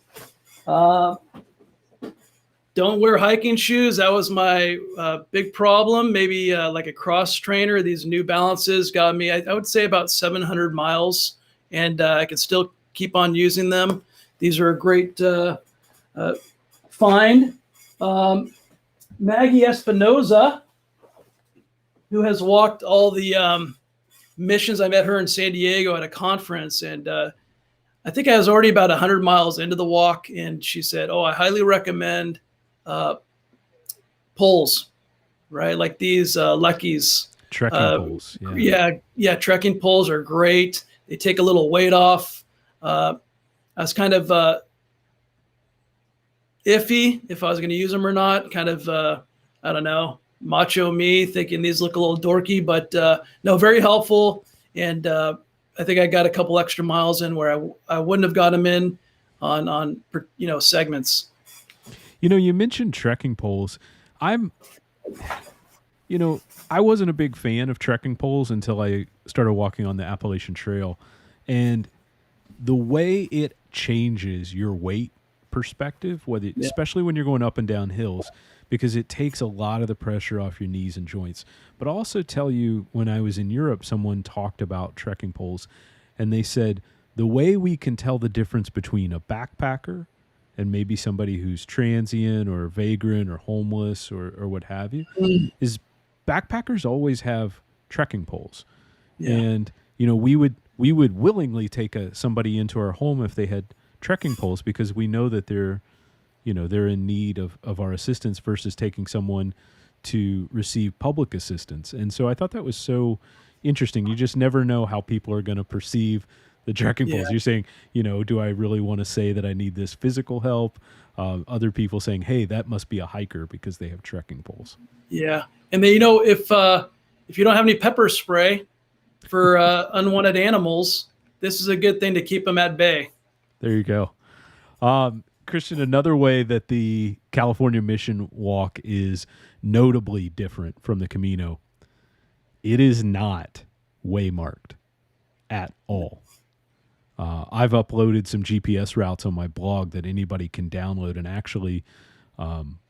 S3: Don't wear hiking shoes. That was my big problem. Maybe like a cross trainer. These New Balances got me, I would say, about 700 miles, and I can still keep on using them. These are a great find. Maggie Espinoza, who has walked all the missions. I met her in San Diego at a conference, and I think I was already about 100 miles into the walk, and she said, I highly recommend poles, right? Like these Lucky's.
S2: Trekking poles.
S3: Yeah, trekking poles are great. They take a little weight off. I was kind of iffy if I was going to use them or not. Kind of, I don't know, macho me, thinking these look a little dorky, but no, very helpful. And I think I got a couple extra miles in where I wouldn't have got them in on segments.
S2: You mentioned trekking poles. I wasn't a big fan of trekking poles until I started walking on the Appalachian Trail. And the way it changes your weight perspective, especially when you're going up and down hills, because it takes a lot of the pressure off your knees and joints. But I'll also tell you, when I was in Europe, someone talked about trekking poles, and they said the way we can tell the difference between a backpacker and maybe somebody who's transient or vagrant or homeless or what have you is backpackers always have trekking poles. Yeah. And, we would willingly take somebody into our home if they had trekking poles, because we know that they're in need of our assistance versus taking someone to receive public assistance. And so I thought that was so interesting. You just never know how people are going to perceive the trekking poles. You're saying, do I really want to say that I need this physical help? Other people saying, hey, that must be a hiker because they have trekking poles. Yeah.
S3: And then, if you don't have any pepper spray for unwanted animals, this is a good thing to keep them at bay.
S2: There you go. Christian, another way that the California Mission Walk is notably different from the Camino, it is not waymarked at all. I've uploaded some GPS routes on my blog that anybody can download, and actually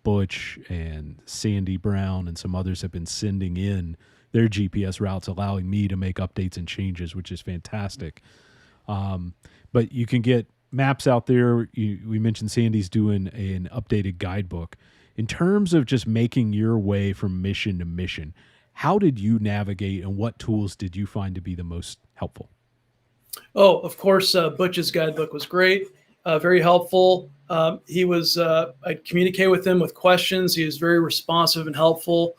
S2: Butch and Sandy Brown and some others have been sending in their GPS routes, allowing me to make updates and changes, which is fantastic. But you can get maps out there. We mentioned Sandy's doing an updated guidebook. In terms of just making your way from mission to mission, how did you navigate, and what tools did you find to be the most helpful?
S3: Oh, of course, Butch's guidebook was great, very helpful. I'd communicate with him with questions. He was very responsive and helpful.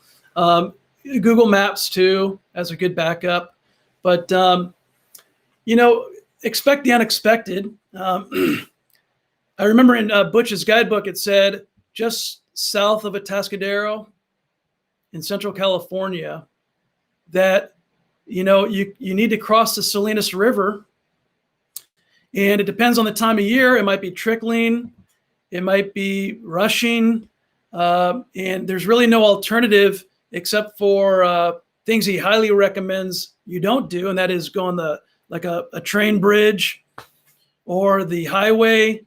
S3: Google Maps, too, as a good backup. But, expect the unexpected. I remember in Butch's guidebook, it said just south of Atascadero in Central California that, you need to cross the Salinas River, and it depends on the time of year. It might be trickling, it might be rushing, and there's really no alternative except for things he highly recommends you don't do, and that is go on a train bridge or the highway.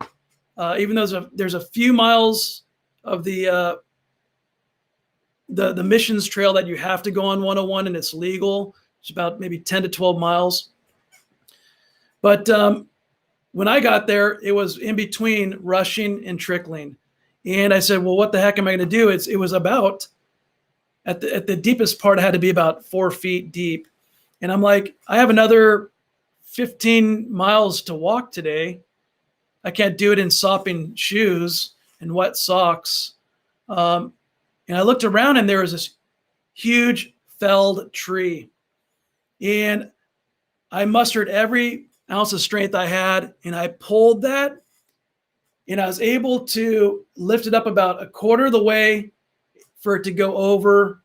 S3: Even though there's a few miles of the missions trail that you have to go on 101, and it's legal. It's about maybe 10 to 12 miles. But when I got there, it was in between rushing and trickling. And I said, well, what the heck am I going to do? It was about at the deepest part, it had to be about 4 feet deep. And I'm like, I have another 15 miles to walk today. I can't do it in sopping shoes and wet socks. And I looked around and there was this huge felled tree. And I mustered every ounce of strength I had, and I pulled that, and I was able to lift it up about a quarter of the way for it to go over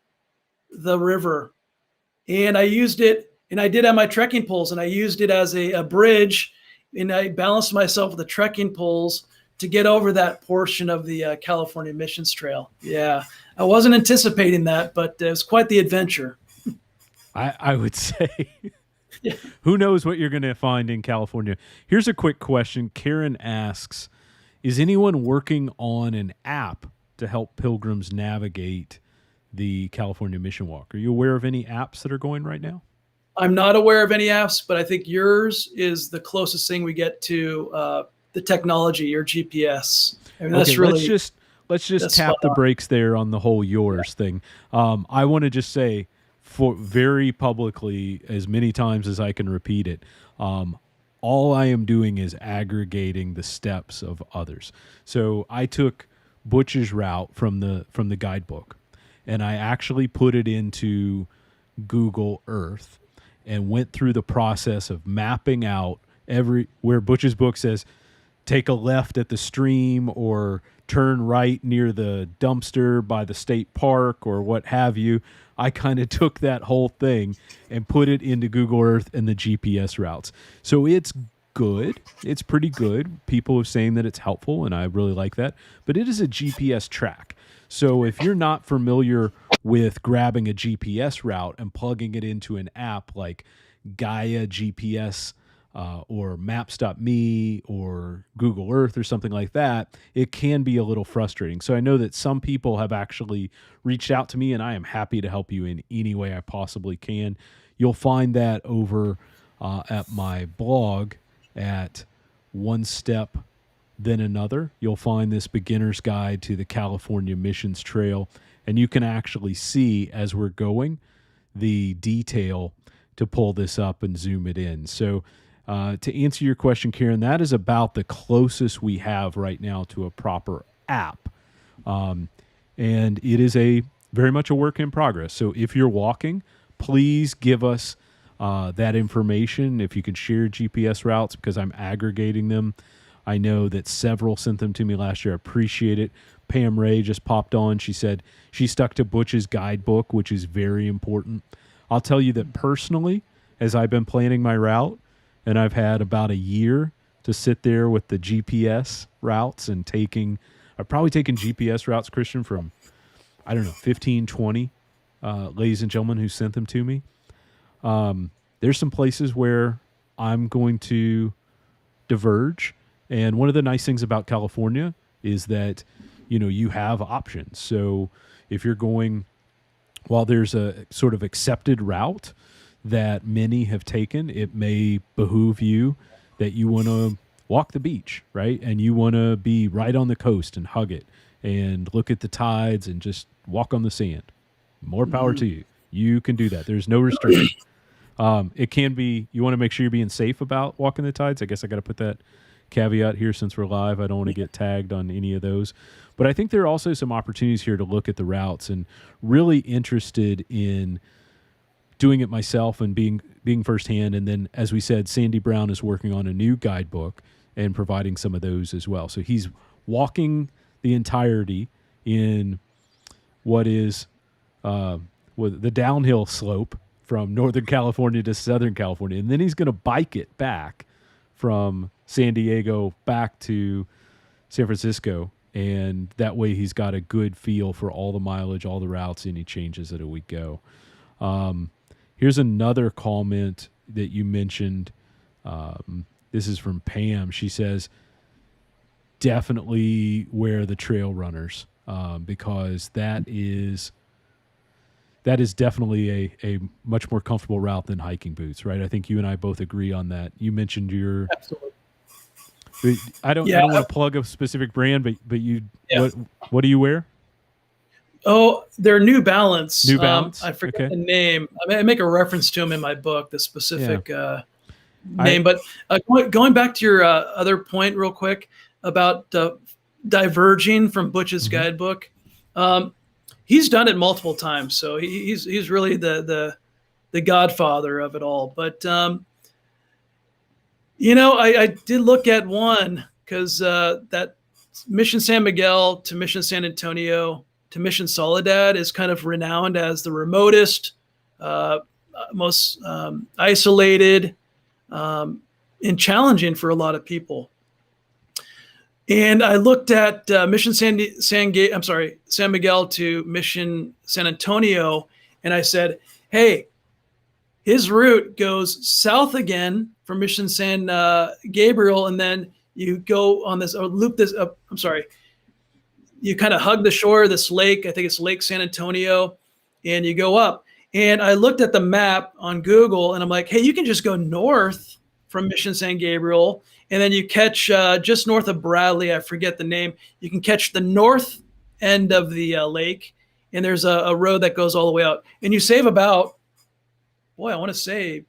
S3: the river. And I used it, and I did have my trekking poles, and I used it as a bridge, and I balanced myself with the trekking poles to get over that portion of the California Missions Trail. Yeah, I wasn't anticipating that, but it was quite the adventure.
S2: I would say,
S3: Yeah.
S2: who knows what you're going to find in California. Here's a quick question. Karen asks, is anyone working on an app to help pilgrims navigate the California Mission Walk? Are you aware of any apps that are going right now?
S3: I'm not aware of any apps, but I think yours is the closest thing we get to the technology, your GPS. I mean, that's
S2: okay,
S3: really
S2: let's just tap the brakes there on the whole yours thing. I want to just say, for very publicly, as many times as I can repeat it, all I am doing is aggregating the steps of others. So I took Butch's route from the guidebook, and I actually put it into Google Earth and went through the process of mapping out where Butch's book says take a left at the stream or turn right near the dumpster by the state park or what have you. I kind of took that whole thing and put it into Google Earth and the GPS routes. So it's good. It's pretty good. People are saying that it's helpful, and I really like that. But it is a GPS track. So if you're not familiar with grabbing a GPS route and plugging it into an app like Gaia GPS or Maps.me or Google Earth or something like that, it can be a little frustrating. So I know that some people have actually reached out to me, and I am happy to help you in any way I possibly can. You'll find that over at my blog at One Step Then Another. You'll find this beginner's guide to the California Missions Trail, and you can actually see as we're going the detail to pull this up and zoom it in. So to answer your question, Karen, that is about the closest we have right now to a proper app. And it is very much a work in progress. So if you're walking, please give us that information. If you can share GPS routes, because I'm aggregating them. I know that several sent them to me last year. I appreciate it. Pam Ray just popped on. She said she stuck to Butch's guidebook, which is very important. I'll tell you that personally, as I've been planning my route, and I've had about a year to sit there with the GPS routes and I've probably taken GPS routes, Christian, from, 15, 20 ladies and gentlemen who sent them to me. There's some places where I'm going to diverge. And one of the nice things about California is that, you have options. So if you're going, while there's a sort of accepted route that many have taken, it may behoove you that you want to walk the beach, right? And you want to be right on the coast and hug it and look at the tides and just walk on the sand. More power to you. You can do that. There's no restriction. It can be, you want to make sure you're being safe about walking the tides. I guess I got to put that caveat here since we're live. I don't want to get tagged on any of those. But I think there are also some opportunities here to look at the routes, and really interested in doing it myself and being firsthand. And then, as we said, Sandy Brown is working on a new guidebook and providing some of those as well. So he's walking the entirety in what is the downhill slope from Northern California to Southern California. And then he's going to bike it back from San Diego back to San Francisco. And that way he's got a good feel for all the mileage, all the routes, any changes that we go. Here's another comment that you mentioned. This is from Pam. She says, definitely wear the trail runners because that is definitely a much more comfortable route than hiking boots, right? I think you and I both agree on that. You mentioned
S3: Absolutely.
S2: I don't
S3: Yeah.
S2: want to plug a specific brand, but you
S3: Yeah.
S2: what do you wear?
S3: Oh, they're New Balance.
S2: New Balance?
S3: I forget
S2: Okay.
S3: the name. I make a reference to them in my book, the specific name.
S2: I
S3: But going back to your other point real quick about diverging from Butch's
S2: Mhm.
S3: guidebook, he's done it multiple times. So he's really the godfather of it all. But I did look at one because that Mission San Miguel to Mission San Antonio to Mission Soledad is kind of renowned as the remotest, most isolated, and challenging for a lot of people. And I looked at San Miguel to Mission San Antonio, and I said, hey, his route goes south again from Mission San Gabriel, and then you go on this, or loop this up. You kind of hug the shore of this lake. I think it's Lake San Antonio, and you go up. And I looked at the map on Google, and I'm like, hey, you can just go north from Mission San Gabriel, and then you catch just north of Bradley. I forget the name. You can catch the north end of the lake, and there's a road that goes all the way out. And you save about, I want to say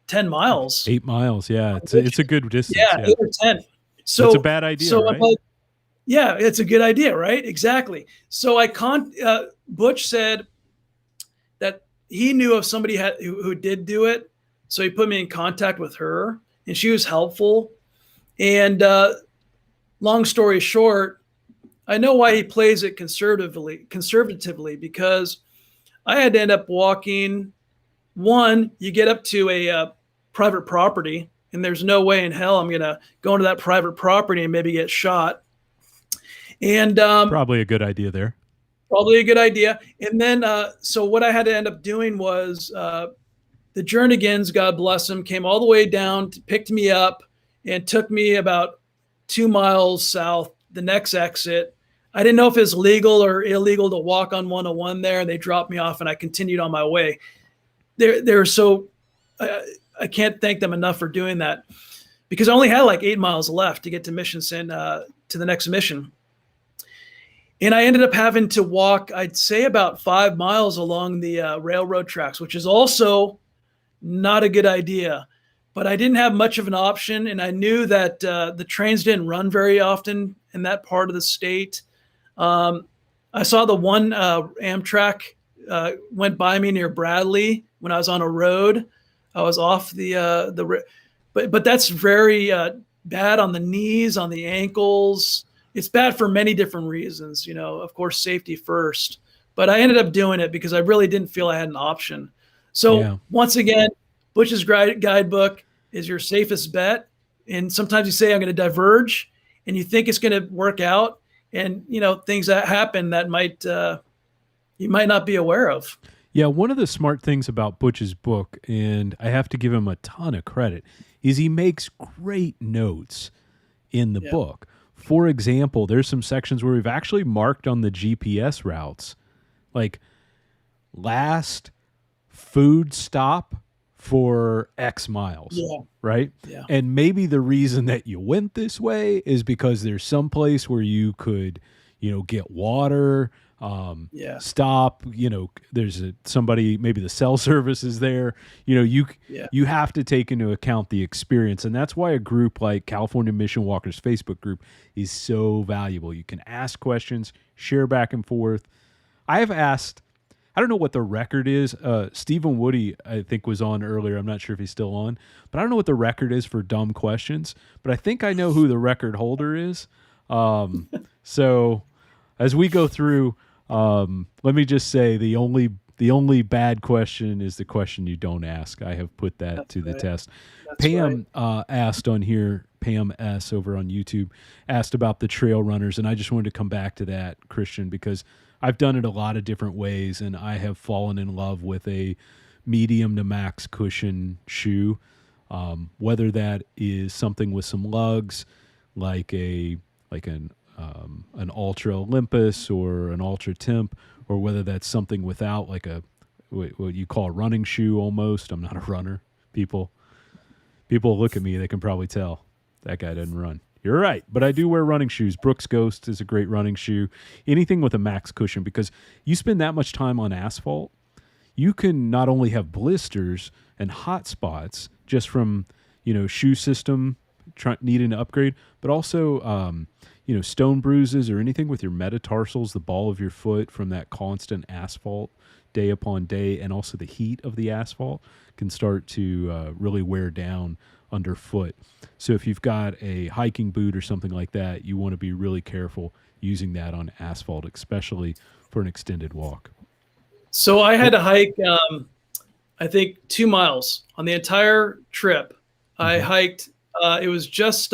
S3: 10 miles.
S2: 8 miles. Yeah. It's a good distance.
S3: Yeah, 8 or 10. So
S2: it's a bad idea,
S3: so
S2: right?
S3: I'm like, yeah, it's a good idea, right? Exactly. So Butch said that he knew of somebody who did do it. So he put me in contact with her, and she was helpful. And long story short, I know why he plays it conservatively, because I had to end up walking. One, you get up to a private property, and there's no way in hell I'm going to go into that private property and maybe get shot. And
S2: probably a good idea there.
S3: Probably a good idea. And then, so what I had to end up doing was the Jernigan's, God bless them, came all the way down, picked me up, and took me about 2 miles south, the next exit. I didn't know if it's legal or illegal to walk on 101 there, and they dropped me off, and I continued on my way. They're so, I can't thank them enough for doing that, because I only had like 8 miles left to get to to the next mission. And I ended up having to walk, I'd say, about 5 miles along the railroad tracks, which is also not a good idea. But I didn't have much of an option, and I knew that the trains didn't run very often in that part of the state. I saw the one Amtrak went by me near Bradley when I was on a road. I was off but that's very bad on the knees, on the ankles. It's bad for many different reasons, of course, safety first. But I ended up doing it because I really didn't feel I had an option. So Once again, Butch's guidebook is your safest bet. And sometimes you say, I'm going to diverge, and you think it's going to work out. And, things that happen that you might not be aware of.
S2: Yeah, one of the smart things about Butch's book, and I have to give him a ton of credit, is he makes great notes in the book. For example, there's some sections where we've actually marked on the GPS routes, like last food stop for X miles, right? Yeah. And maybe the reason that you went this way is because there's some place where you could, get water, stop, there's somebody, maybe the cell service is there, you have to take into account the experience. And that's why a group like California Mission Walkers Facebook group is so valuable. You can ask questions, share back and forth. I have asked, I don't know what the record is. Stephen Woody, I think, was on earlier. I'm not sure if he's still on, but I don't know what the record is for dumb questions, but I think I know who the record holder is. So as we go through, let me just say the only bad question is the question you don't ask. I have put that to the test. Pam asked on here, Pam S over on YouTube, asked about the trail runners, and I just wanted to come back to that, Christian, because I've done it a lot of different ways, and I have fallen in love with a medium to max cushion shoe, whether that is something with some lugs, like an Ultra Olympus or an Ultra Temp, or whether that's something without, like what you call a running shoe almost. I'm not a runner. People look at me, they can probably tell. that guy doesn't run. You're right, but I do wear running shoes. Brooks Ghost is a great running shoe. Anything with a max cushion, because you spend that much time on asphalt, you can not only have blisters and hot spots just from, shoe system needing to upgrade, but also, stone bruises or anything with your metatarsals, the ball of your foot from that constant asphalt day upon day, and also the heat of the asphalt can start to really wear down underfoot. So if you've got a hiking boot or something like that, you want to be really careful using that on asphalt, especially for an extended walk.
S3: So I had to hike, I think 2 miles on the entire trip. I hiked, it was just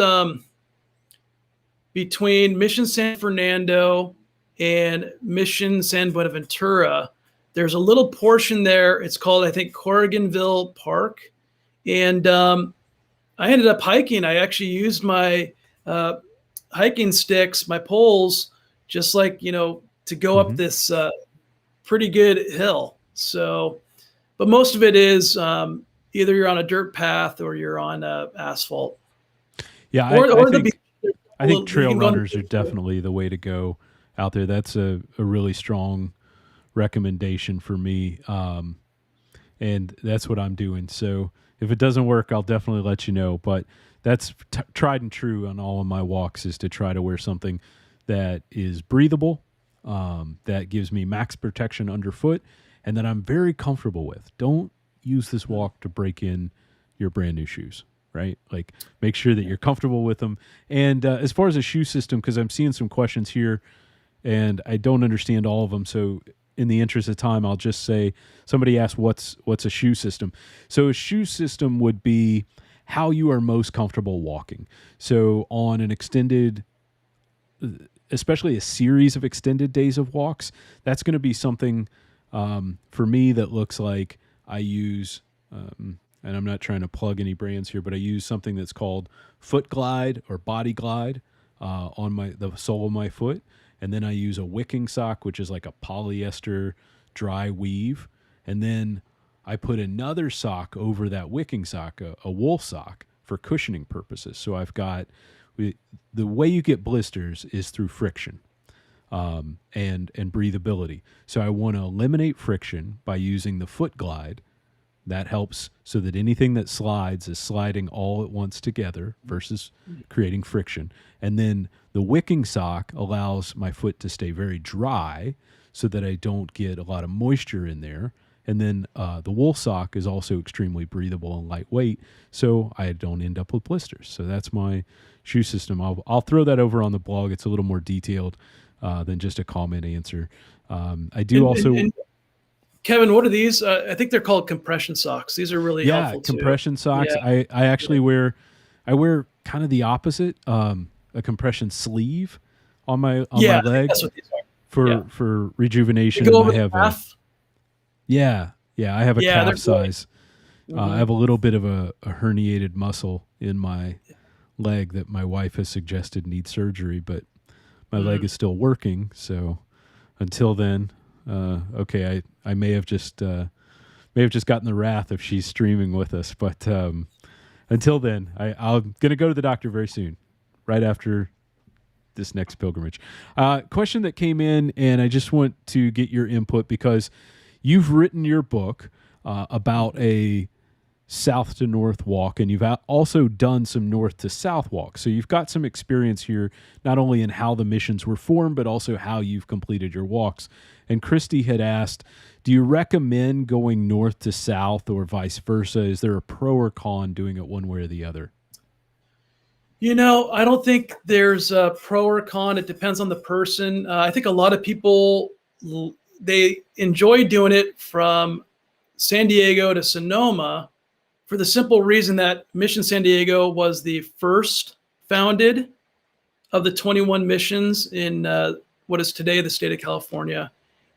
S3: between Mission San Fernando and Mission San Buenaventura. There's a little portion there. It's called, I think, Corriganville Park. And I ended up hiking. I actually used my hiking sticks, my poles, just like, to go up this pretty good hill. So, but most of it is either you're on a dirt path or you're on asphalt.
S2: Yeah, I think trail runners are definitely the way to go out there. That's a really strong recommendation for me. And that's what I'm doing. So if it doesn't work, I'll definitely let you know. But that's tried and true on all of my walks, is to try to wear something that is breathable, that gives me max protection underfoot, and that I'm very comfortable with. Don't use this walk to break in your brand new shoes, right? Like, make sure that you're comfortable with them. And as far as a shoe system, because I'm seeing some questions here, and I don't understand all of them, so in the interest of time, I'll just say, somebody asked, what's a shoe system? So a shoe system would be how you are most comfortable walking. So on an extended, especially a series of extended days of walks, that's going to be something for me that looks like I use, and I'm not trying to plug any brands here, but I use something that's called Foot Glide or Body Glide on the sole of my foot. And then I use a wicking sock, which is like a polyester dry weave. And then I put another sock over that wicking sock, a wool sock, for cushioning purposes. So I've got, the way you get blisters is through friction and breathability. So I want to eliminate friction by using the Foot Glide. That helps so that anything that slides is sliding all at once together versus creating friction. And then the wicking sock allows my foot to stay very dry so that I don't get a lot of moisture in there. And then the wool sock is also extremely breathable and lightweight, so I don't end up with blisters. So that's my shoe system. I'll throw that over on the blog. It's a little more detailed than just a comment answer. I do also...
S3: Kevin, what are these? I think they're called compression socks. These are really helpful too.
S2: Compression socks.
S3: Yeah.
S2: I actually wear kind of the opposite, a compression sleeve on my leg. That's what these are. For rejuvenation.
S3: Go over
S2: I have
S3: the calf.
S2: I have a calf size. I have a little bit of a herniated muscle in my leg that my wife has suggested needs surgery, but my leg is still working. So until then, I may have just gotten the wrath if she's streaming with us, but until then, I'm gonna go to the doctor very soon, right after this next pilgrimage. Question that came in, and I just want to get your input because you've written your book about a south to north walk, and you've also done some north to south walks. So you've got some experience here, not only in how the missions were formed, but also how you've completed your walks. And Christy had asked, do you recommend going north to south or vice versa? Is there a pro or con doing it one way or the other?
S3: I don't think there's a pro or con. It depends on the person. I think a lot of people, they enjoy doing it from San Diego to Sonoma for the simple reason that Mission San Diego was the first founded of the 21 missions in what is today the state of California.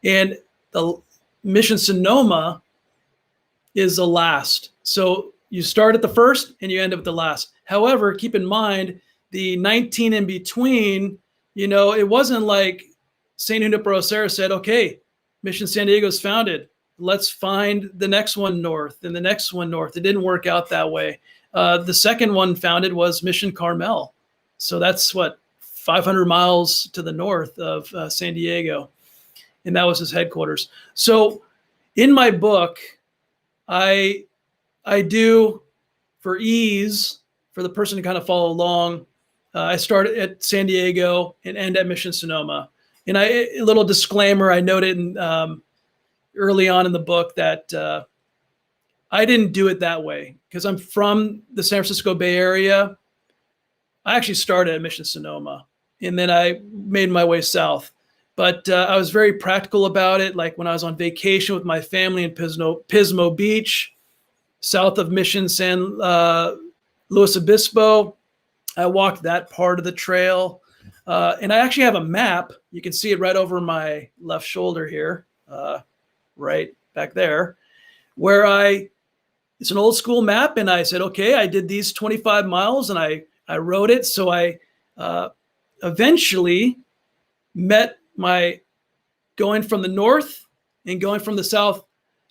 S3: And the Mission Sonoma is the last. So you start at the first and you end up at the last. However, keep in mind the 19 in between, it wasn't like St. Junipero Serra said, okay, Mission San Diego is founded. Let's find the next one north and the next one north. It didn't work out that way. The second one founded was Mission Carmel. So that's 500 miles to the north of San Diego. And that was his headquarters. So in my book, I do, for ease, for the person to kind of follow along, I start at San Diego and end at Mission Sonoma. And a little disclaimer, I noted early on in the book that I didn't do it that way because I'm from the San Francisco Bay Area. I actually started at Mission Sonoma, and then I made my way south. But I was very practical about it. Like when I was on vacation with my family in Pismo Beach, south of Mission San Luis Obispo, I walked that part of the trail. And I actually have a map. You can see it right over my left shoulder here, right back there, where it's an old school map. And I said, okay, I did these 25 miles and I wrote it. So I eventually met my going from the north and going from the south.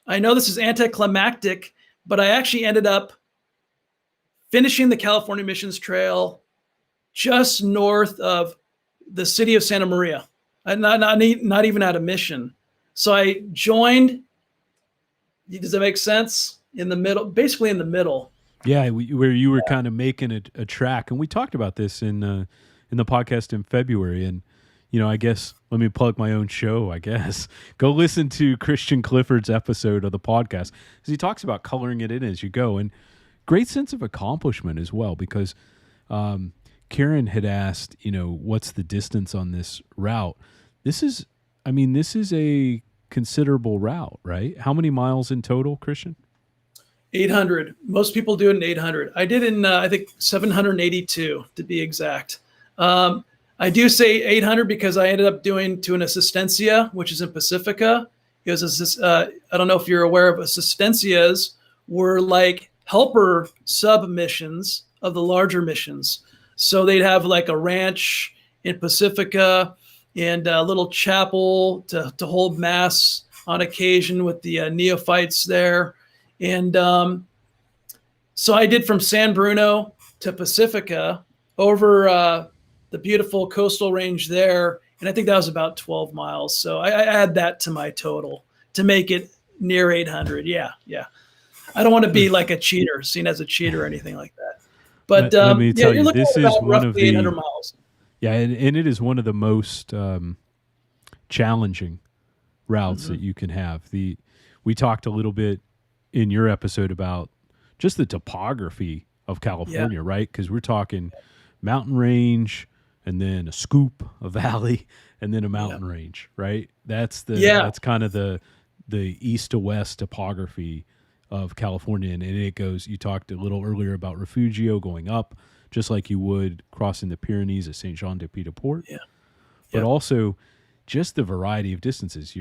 S3: I know this is anticlimactic, but I actually ended up finishing the California Missions Trail just north of the city of Santa Maria, not even at a mission. So I joined, does that make sense? In the middle, basically in the middle.
S2: Yeah, where you were kind of making a track. And we talked about this in the podcast in February. And, I guess, let me plug my own show, I guess. Go listen to Christian Clifford's episode of the podcast, because he talks about coloring it in as you go. And great sense of accomplishment as well, because Karen had asked, what's the distance on this route? This is a considerable route, right? How many miles in total, Christian?
S3: 800. Most people do it in 800. I did in, I think, 782 to be exact. I do say 800 because I ended up doing to an Assistencia, which is in Pacifica. Because I don't know if you're aware of Assistencias were like helper sub-missions of the larger missions. So they'd have like a ranch in Pacifica and a little chapel to hold mass on occasion with the neophytes there. And so I did from San Bruno to Pacifica over the beautiful coastal range there. And I think that was about 12 miles. So I add that to my total to make it near 800. Yeah. I don't want to be like a cheater, seen as a cheater or anything like that. But
S2: let me tell you, this is one of the
S3: 800 miles.
S2: Yeah, and it is one of the most challenging routes that you can have. We talked a little bit in your episode about just the topography of California, right? Because we're talking mountain range, and then a scoop, a valley, and then a mountain range, right? That's that's kind of the east to west topography of California. And it goes, you talked a little earlier about Refugio going up, just like you would crossing the Pyrenees at Saint Jean de Pied-de-Port. Yeah. But also just the variety of distances.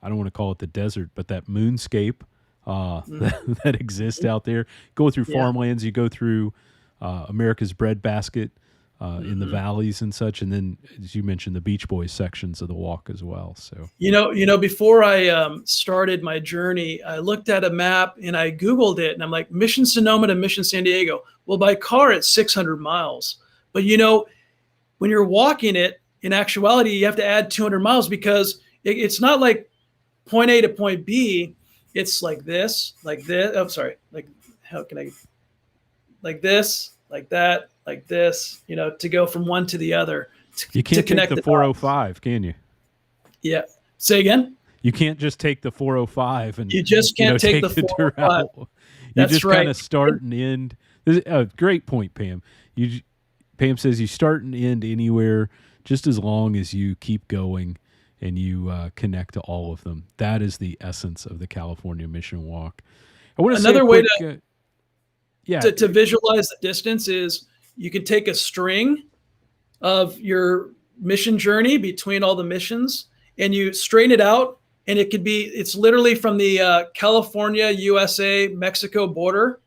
S2: I don't want to call it the desert, but that moonscape that exists out there. Go through farmlands, you go through America's breadbasket in the valleys and such, and then, as you mentioned, the Beach Boys sections of the walk as well. So
S3: before I started my journey, I looked at a map and I Googled it, and I'm like, Mission Sonoma to Mission San Diego. Well, by car it's 600 miles, but when you're walking it, in actuality, you have to add 200 miles because it's not like point A to point B. It's like this. I'm sorry. Like, how can I? Like this, like that, like this, to go from one to the other.
S2: You can't take the 405, can you?
S3: Yeah. Say again?
S2: You can't just take the 405 and
S3: you just can't take the 405.
S2: You just kind of start and end. Great point, Pam. Pam says you start and end anywhere just as long as you keep going and you connect to all of them. That is the essence of the California Mission Walk. I want to say
S3: another way to visualize the distance is you can take a string of your mission journey between all the missions and you straighten it out, and it's literally from the California, USA, Mexico border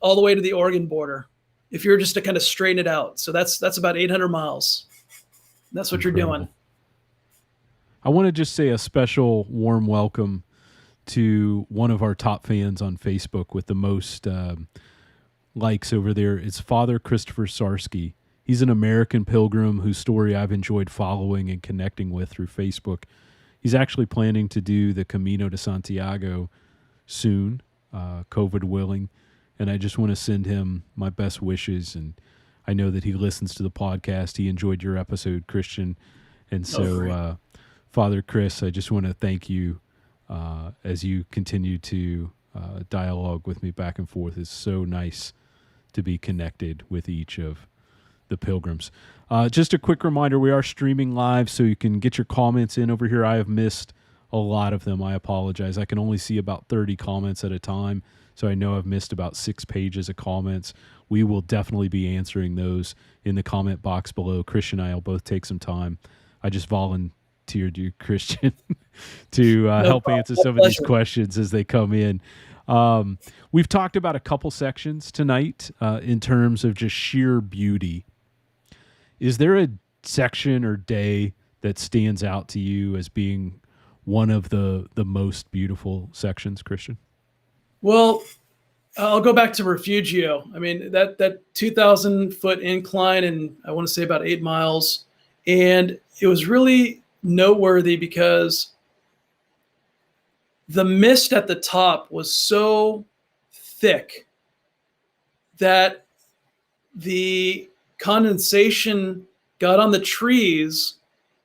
S3: all the way to the Oregon border. If you're just to kind of straighten it out. So that's about 800 miles. That's what
S2: Incredible.
S3: You're doing.
S2: I want to just say a special warm welcome to one of our top fans on Facebook with the most likes over there is Father Christopher Sarsky. He's an American pilgrim whose story I've enjoyed following and connecting with through Facebook. He's actually planning to do the Camino de Santiago soon, COVID willing. And I just want to send him my best wishes. And I know that he listens to the podcast. He enjoyed your episode, Christian. And so, Father Chris, I just want to thank you as you continue to dialogue with me back and forth. It's so nice to be connected with each of the pilgrims. Just a quick reminder, we are streaming live, so you can get your comments in over here. I have missed a lot of them. I apologize. I can only see about 30 comments at a time, so I know I've missed about 6 pages of comments. We will definitely be answering those in the comment box below. Christian and I will both take some time. I just volunteered you, Christian, to help answer some of these questions as they come in. We've talked about a couple sections tonight in terms of just sheer beauty. Is there a section or day that stands out to you as being one of the most beautiful sections, Christian?
S3: Well, I'll go back to Refugio. I mean, that 2,000-foot incline, and I want to say about 8 miles. And it was really noteworthy because the mist at the top was so thick that the condensation got on the trees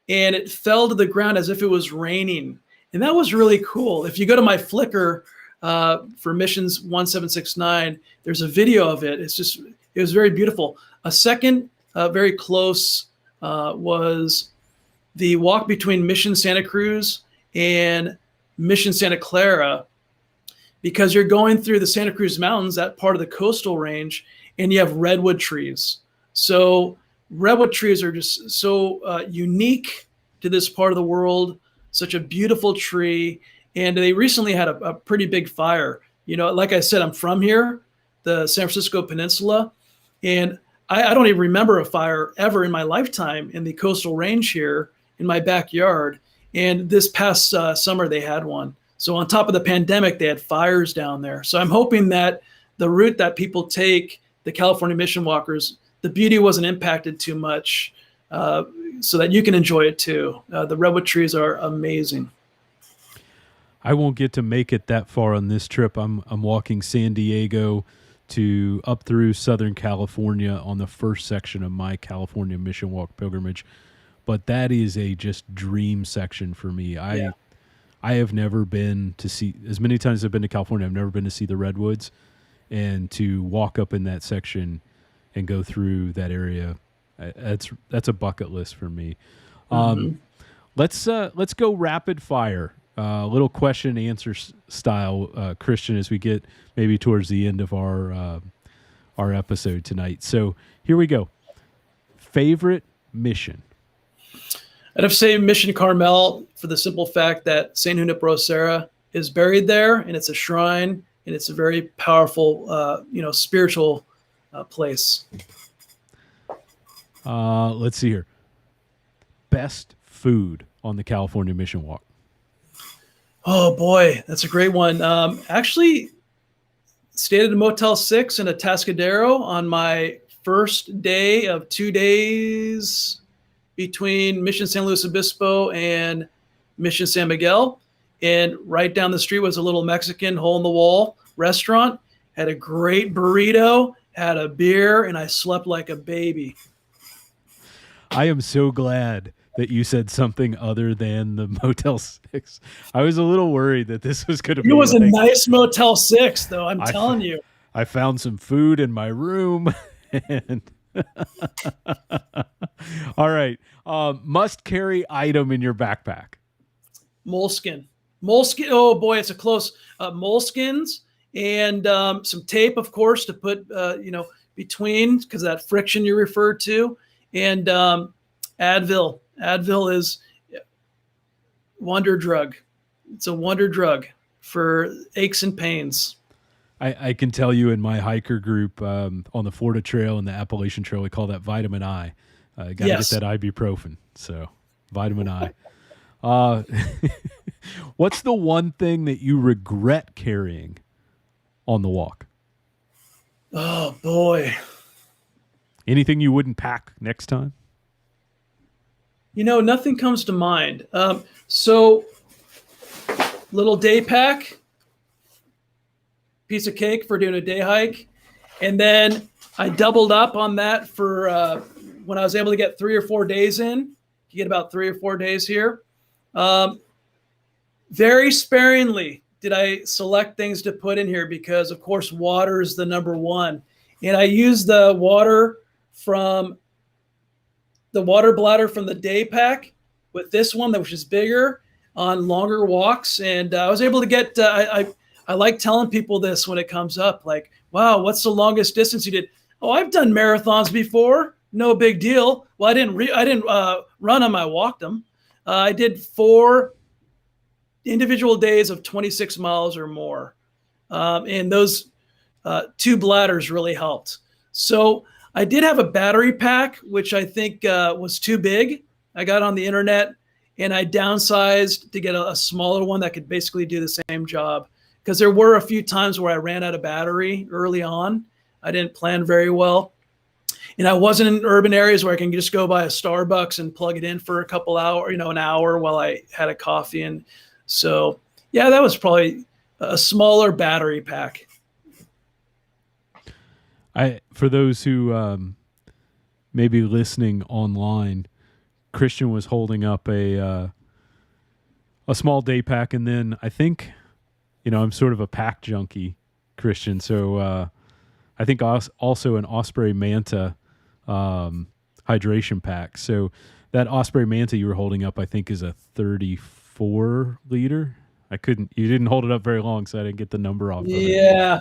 S3: and it fell to the ground as if it was raining. And that was really cool. If you go to my Flickr for Missions 1769, there's a video of it. It was very beautiful. A second very close was the walk between Mission Santa Cruz and Mission Santa Clara, because you're going through the Santa Cruz Mountains, that part of the coastal range, and you have redwood trees. So redwood trees are just so unique to this part of the world, such a beautiful tree. And they recently had a pretty big fire. You know, like I said, I'm from here, the San Francisco Peninsula, and I don't even remember a fire ever in my lifetime in the coastal range here in my backyard. And this past summer, they had one. So on top of the pandemic, they had fires down there. So I'm hoping that the route that people take, the California Mission Walkers, the beauty wasn't impacted too much, so that you can enjoy it too. The redwood trees are amazing.
S2: I won't get to make it that far on this trip. I'm walking San Diego to up through Southern California on the first section of my California Mission Walk pilgrimage. But that is a just dream section for me. I have never been to see, as many times as I've been to California, I've never been to see the redwoods, and to walk up in that section and go through that area, that's a bucket list for me. Let's go rapid fire, little question and answer style, Christian, as we get maybe towards the end of our episode tonight. So here we go. Favorite mission?
S3: I'd have to say Mission Carmel, for the simple fact that Saint Junipero Serra is buried there, and it's a shrine, and it's a very powerful, spiritual place.
S2: Let's see here. Best food on the California Mission Walk?
S3: Oh boy, that's a great one. Actually, stayed at a Motel 6 in Atascadero on my first day of 2 days between Mission San Luis Obispo and Mission San Miguel. And right down the street was a little Mexican hole-in-the-wall restaurant. Had a great burrito, had a beer, and I slept like a baby.
S2: I am so glad that you said something other than the Motel 6. I was a little worried that this was going to be...
S3: It was a nice Motel 6, though, I'm telling you.
S2: I found some food in my room, and... All right. Must carry item in your backpack.
S3: Moleskin. Oh boy, it's a close. Moleskins and some tape, of course, to put between, because that friction you referred to, and Advil. Advil is wonder drug. It's a wonder drug for aches and pains.
S2: I can tell you in my hiker group on the Florida Trail and the Appalachian Trail, we call that vitamin I. Got to get that ibuprofen. So vitamin I. What's the one thing that you regret carrying on the walk?
S3: Oh boy.
S2: Anything you wouldn't pack next time?
S3: Nothing comes to mind. So little day pack, piece of cake for doing a day hike. And then I doubled up on that for when I was able to get 3 or 4 days in. You get about 3 or 4 days here. Very sparingly did I select things to put in here because, of course, water is the number one. And I used the water from the water bladder from the day pack with this one, which is bigger, on longer walks. And I was able to get, I like telling people this when it comes up, like, wow, what's the longest distance you did? Oh, I've done marathons before. No big deal. Well, I didn't run them. I walked them. I did 4 individual days of 26 miles or more. And those 2 bladders really helped. So I did have a battery pack, which I think was too big. I got on the internet and I downsized to get a smaller one that could basically do the same job. Because there were a few times where I ran out of battery early on. I didn't plan very well. And I wasn't in urban areas where I can just go by a Starbucks and plug it in for a couple hours, an hour while I had a coffee. And so, yeah, that was probably a smaller battery pack.
S2: For those who may be listening online, Christian was holding up a small day pack, and then I think, I'm sort of a pack junkie, Christian. So I think also an Osprey Manta hydration pack. So that Osprey Manta you were holding up, I think, is a 34 liter. You didn't hold it up very long, so I didn't get the number off.
S3: Yeah.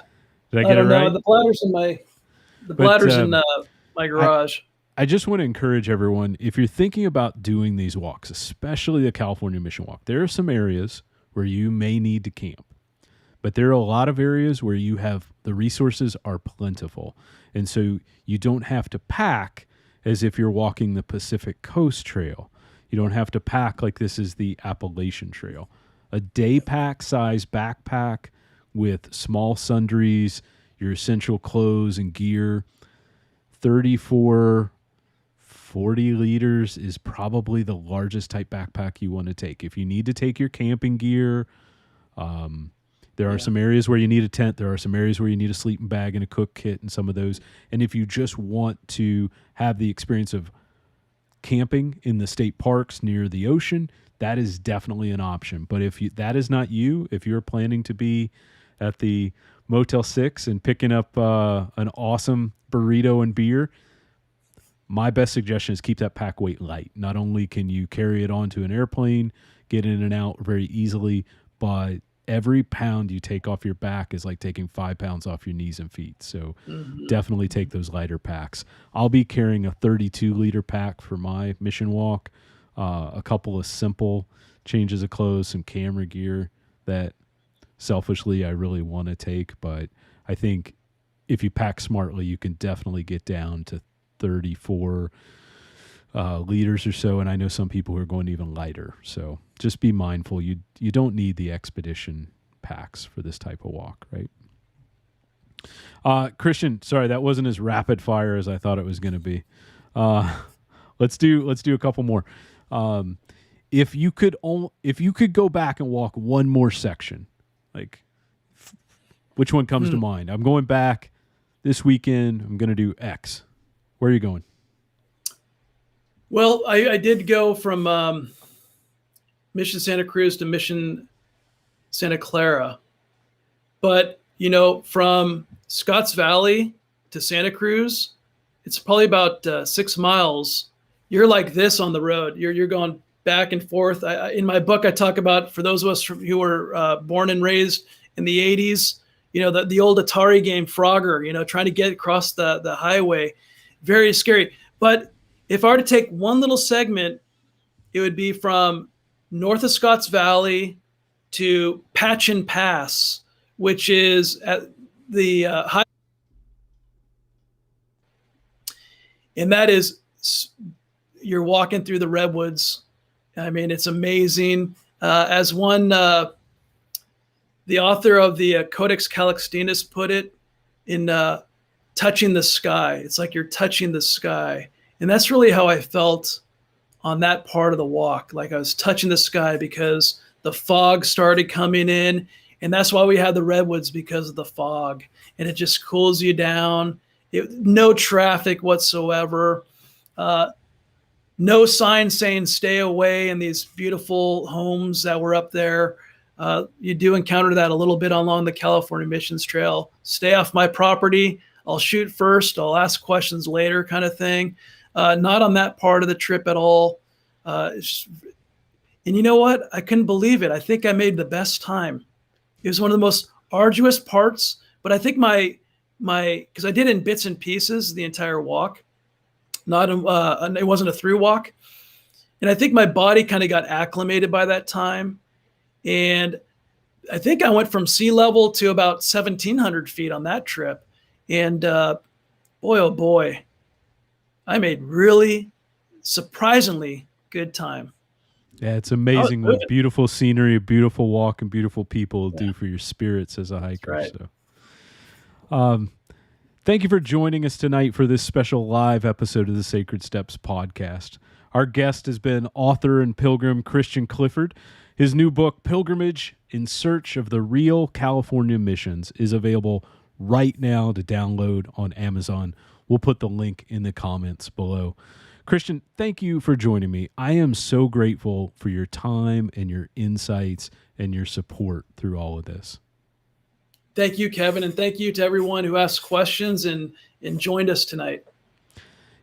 S2: Did I get it right?
S3: The bladder's in my garage.
S2: I just want to encourage everyone, if you're thinking about doing these walks, especially the California Mission Walk, there are some areas where you may need to camp. But there are a lot of areas where the resources are plentiful. And so you don't have to pack as if you're walking the Pacific Coast Trail. You don't have to pack like this is the Appalachian Trail. A day pack size backpack with small sundries, your essential clothes and gear, 34, 40 liters is probably the largest type backpack you want to take. If you need to take your camping gear, there are some areas where you need a tent. There are some areas where you need a sleeping bag and a cook kit and some of those. And if you just want to have the experience of camping in the state parks near the ocean, that is definitely an option. But if that is not you, if you're planning to be at the Motel 6 and picking up an awesome burrito and beer, my best suggestion is keep that pack weight light. Not only can you carry it onto an airplane, get in and out very easily, but every pound you take off your back is like taking 5 pounds off your knees and feet. So definitely take those lighter packs. I'll be carrying a 32-liter pack for my mission walk, a couple of simple changes of clothes, some camera gear that selfishly I really want to take. But I think if you pack smartly, you can definitely get down to 34 liters or so. And I know some people who are going even lighter. So just be mindful. You don't need the expedition packs for this type of walk, right? Christian, sorry, that wasn't as rapid fire as I thought it was going to be. Let's do a couple more. If you could go back and walk one more section, like which one comes to mind? I'm going back this weekend. I'm going to do X. Where are you going?
S3: Well, I did go from Mission Santa Cruz to Mission Santa Clara. But, from Scotts Valley to Santa Cruz, it's probably about 6 miles. You're like this on the road. You're going back and forth. In my book, I talk about, for those of us who were born and raised in the 80s, the old Atari game Frogger, trying to get across the highway. Very scary. But if I were to take one little segment, it would be from north of Scotts Valley to Patchen Pass, which is at the high. And that is, you're walking through the redwoods. I mean, it's amazing. As one, the author of the Codex Calixtinus put it in touching the sky. It's like you're touching the sky. And that's really how I felt on that part of the walk. Like I was touching the sky because the fog started coming in. And that's why we had the redwoods, because of the fog. And it just cools you down. No traffic whatsoever. No sign saying stay away in these beautiful homes that were up there. You do encounter that a little bit along the California Missions Trail. Stay off my property. I'll shoot first. I'll ask questions later, kind of thing. Not on that part of the trip at all. And you know what? I couldn't believe it. I think I made the best time. It was one of the most arduous parts, but I think because I did it in bits and pieces the entire walk. It wasn't a through walk. And I think my body kind of got acclimated by that time. And I think I went from sea level to about 1,700 feet on that trip. And boy, oh boy, I made really surprisingly good time.
S2: Yeah, it's amazing what beautiful scenery, beautiful walk, and beautiful people do for your spirits as a hiker.
S3: Right.
S2: So, thank you for joining us tonight for this special live episode of the Sacred Steps podcast. Our guest has been author and pilgrim Christian Clifford. His new book, Pilgrimage in Search of the Real California Missions, is available right now to download on Amazon. We'll put the link in the comments below. Christian, thank you for joining me. I am so grateful for your time and your insights and your support through all of this.
S3: Thank you, Kevin, and thank you to everyone who asked questions and joined us tonight.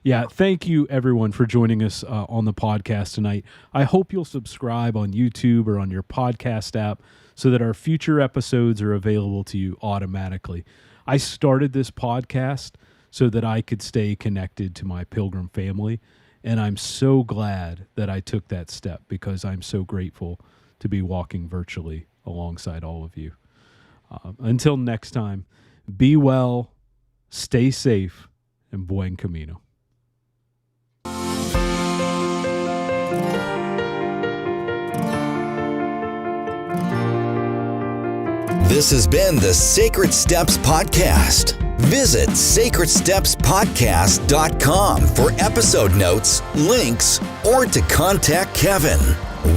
S2: Yeah, thank you, everyone, for joining us on the podcast tonight. I hope you'll subscribe on YouTube or on your podcast app so that our future episodes are available to you automatically. I started this podcast so that I could stay connected to my Pilgrim family, and I'm so glad that I took that step because I'm so grateful to be walking virtually alongside all of you. Until next time, be well, stay safe, and buen camino.
S1: This has been the Sacred Steps Podcast. Visit sacredstepspodcast.com for episode notes, links, or to contact Kevin.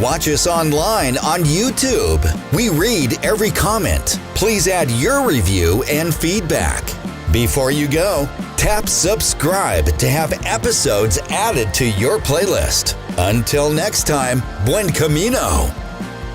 S1: Watch us online on YouTube. We read every comment. Please add your review and feedback. Before you go, tap subscribe to have episodes added to your playlist. Until next time, buen camino.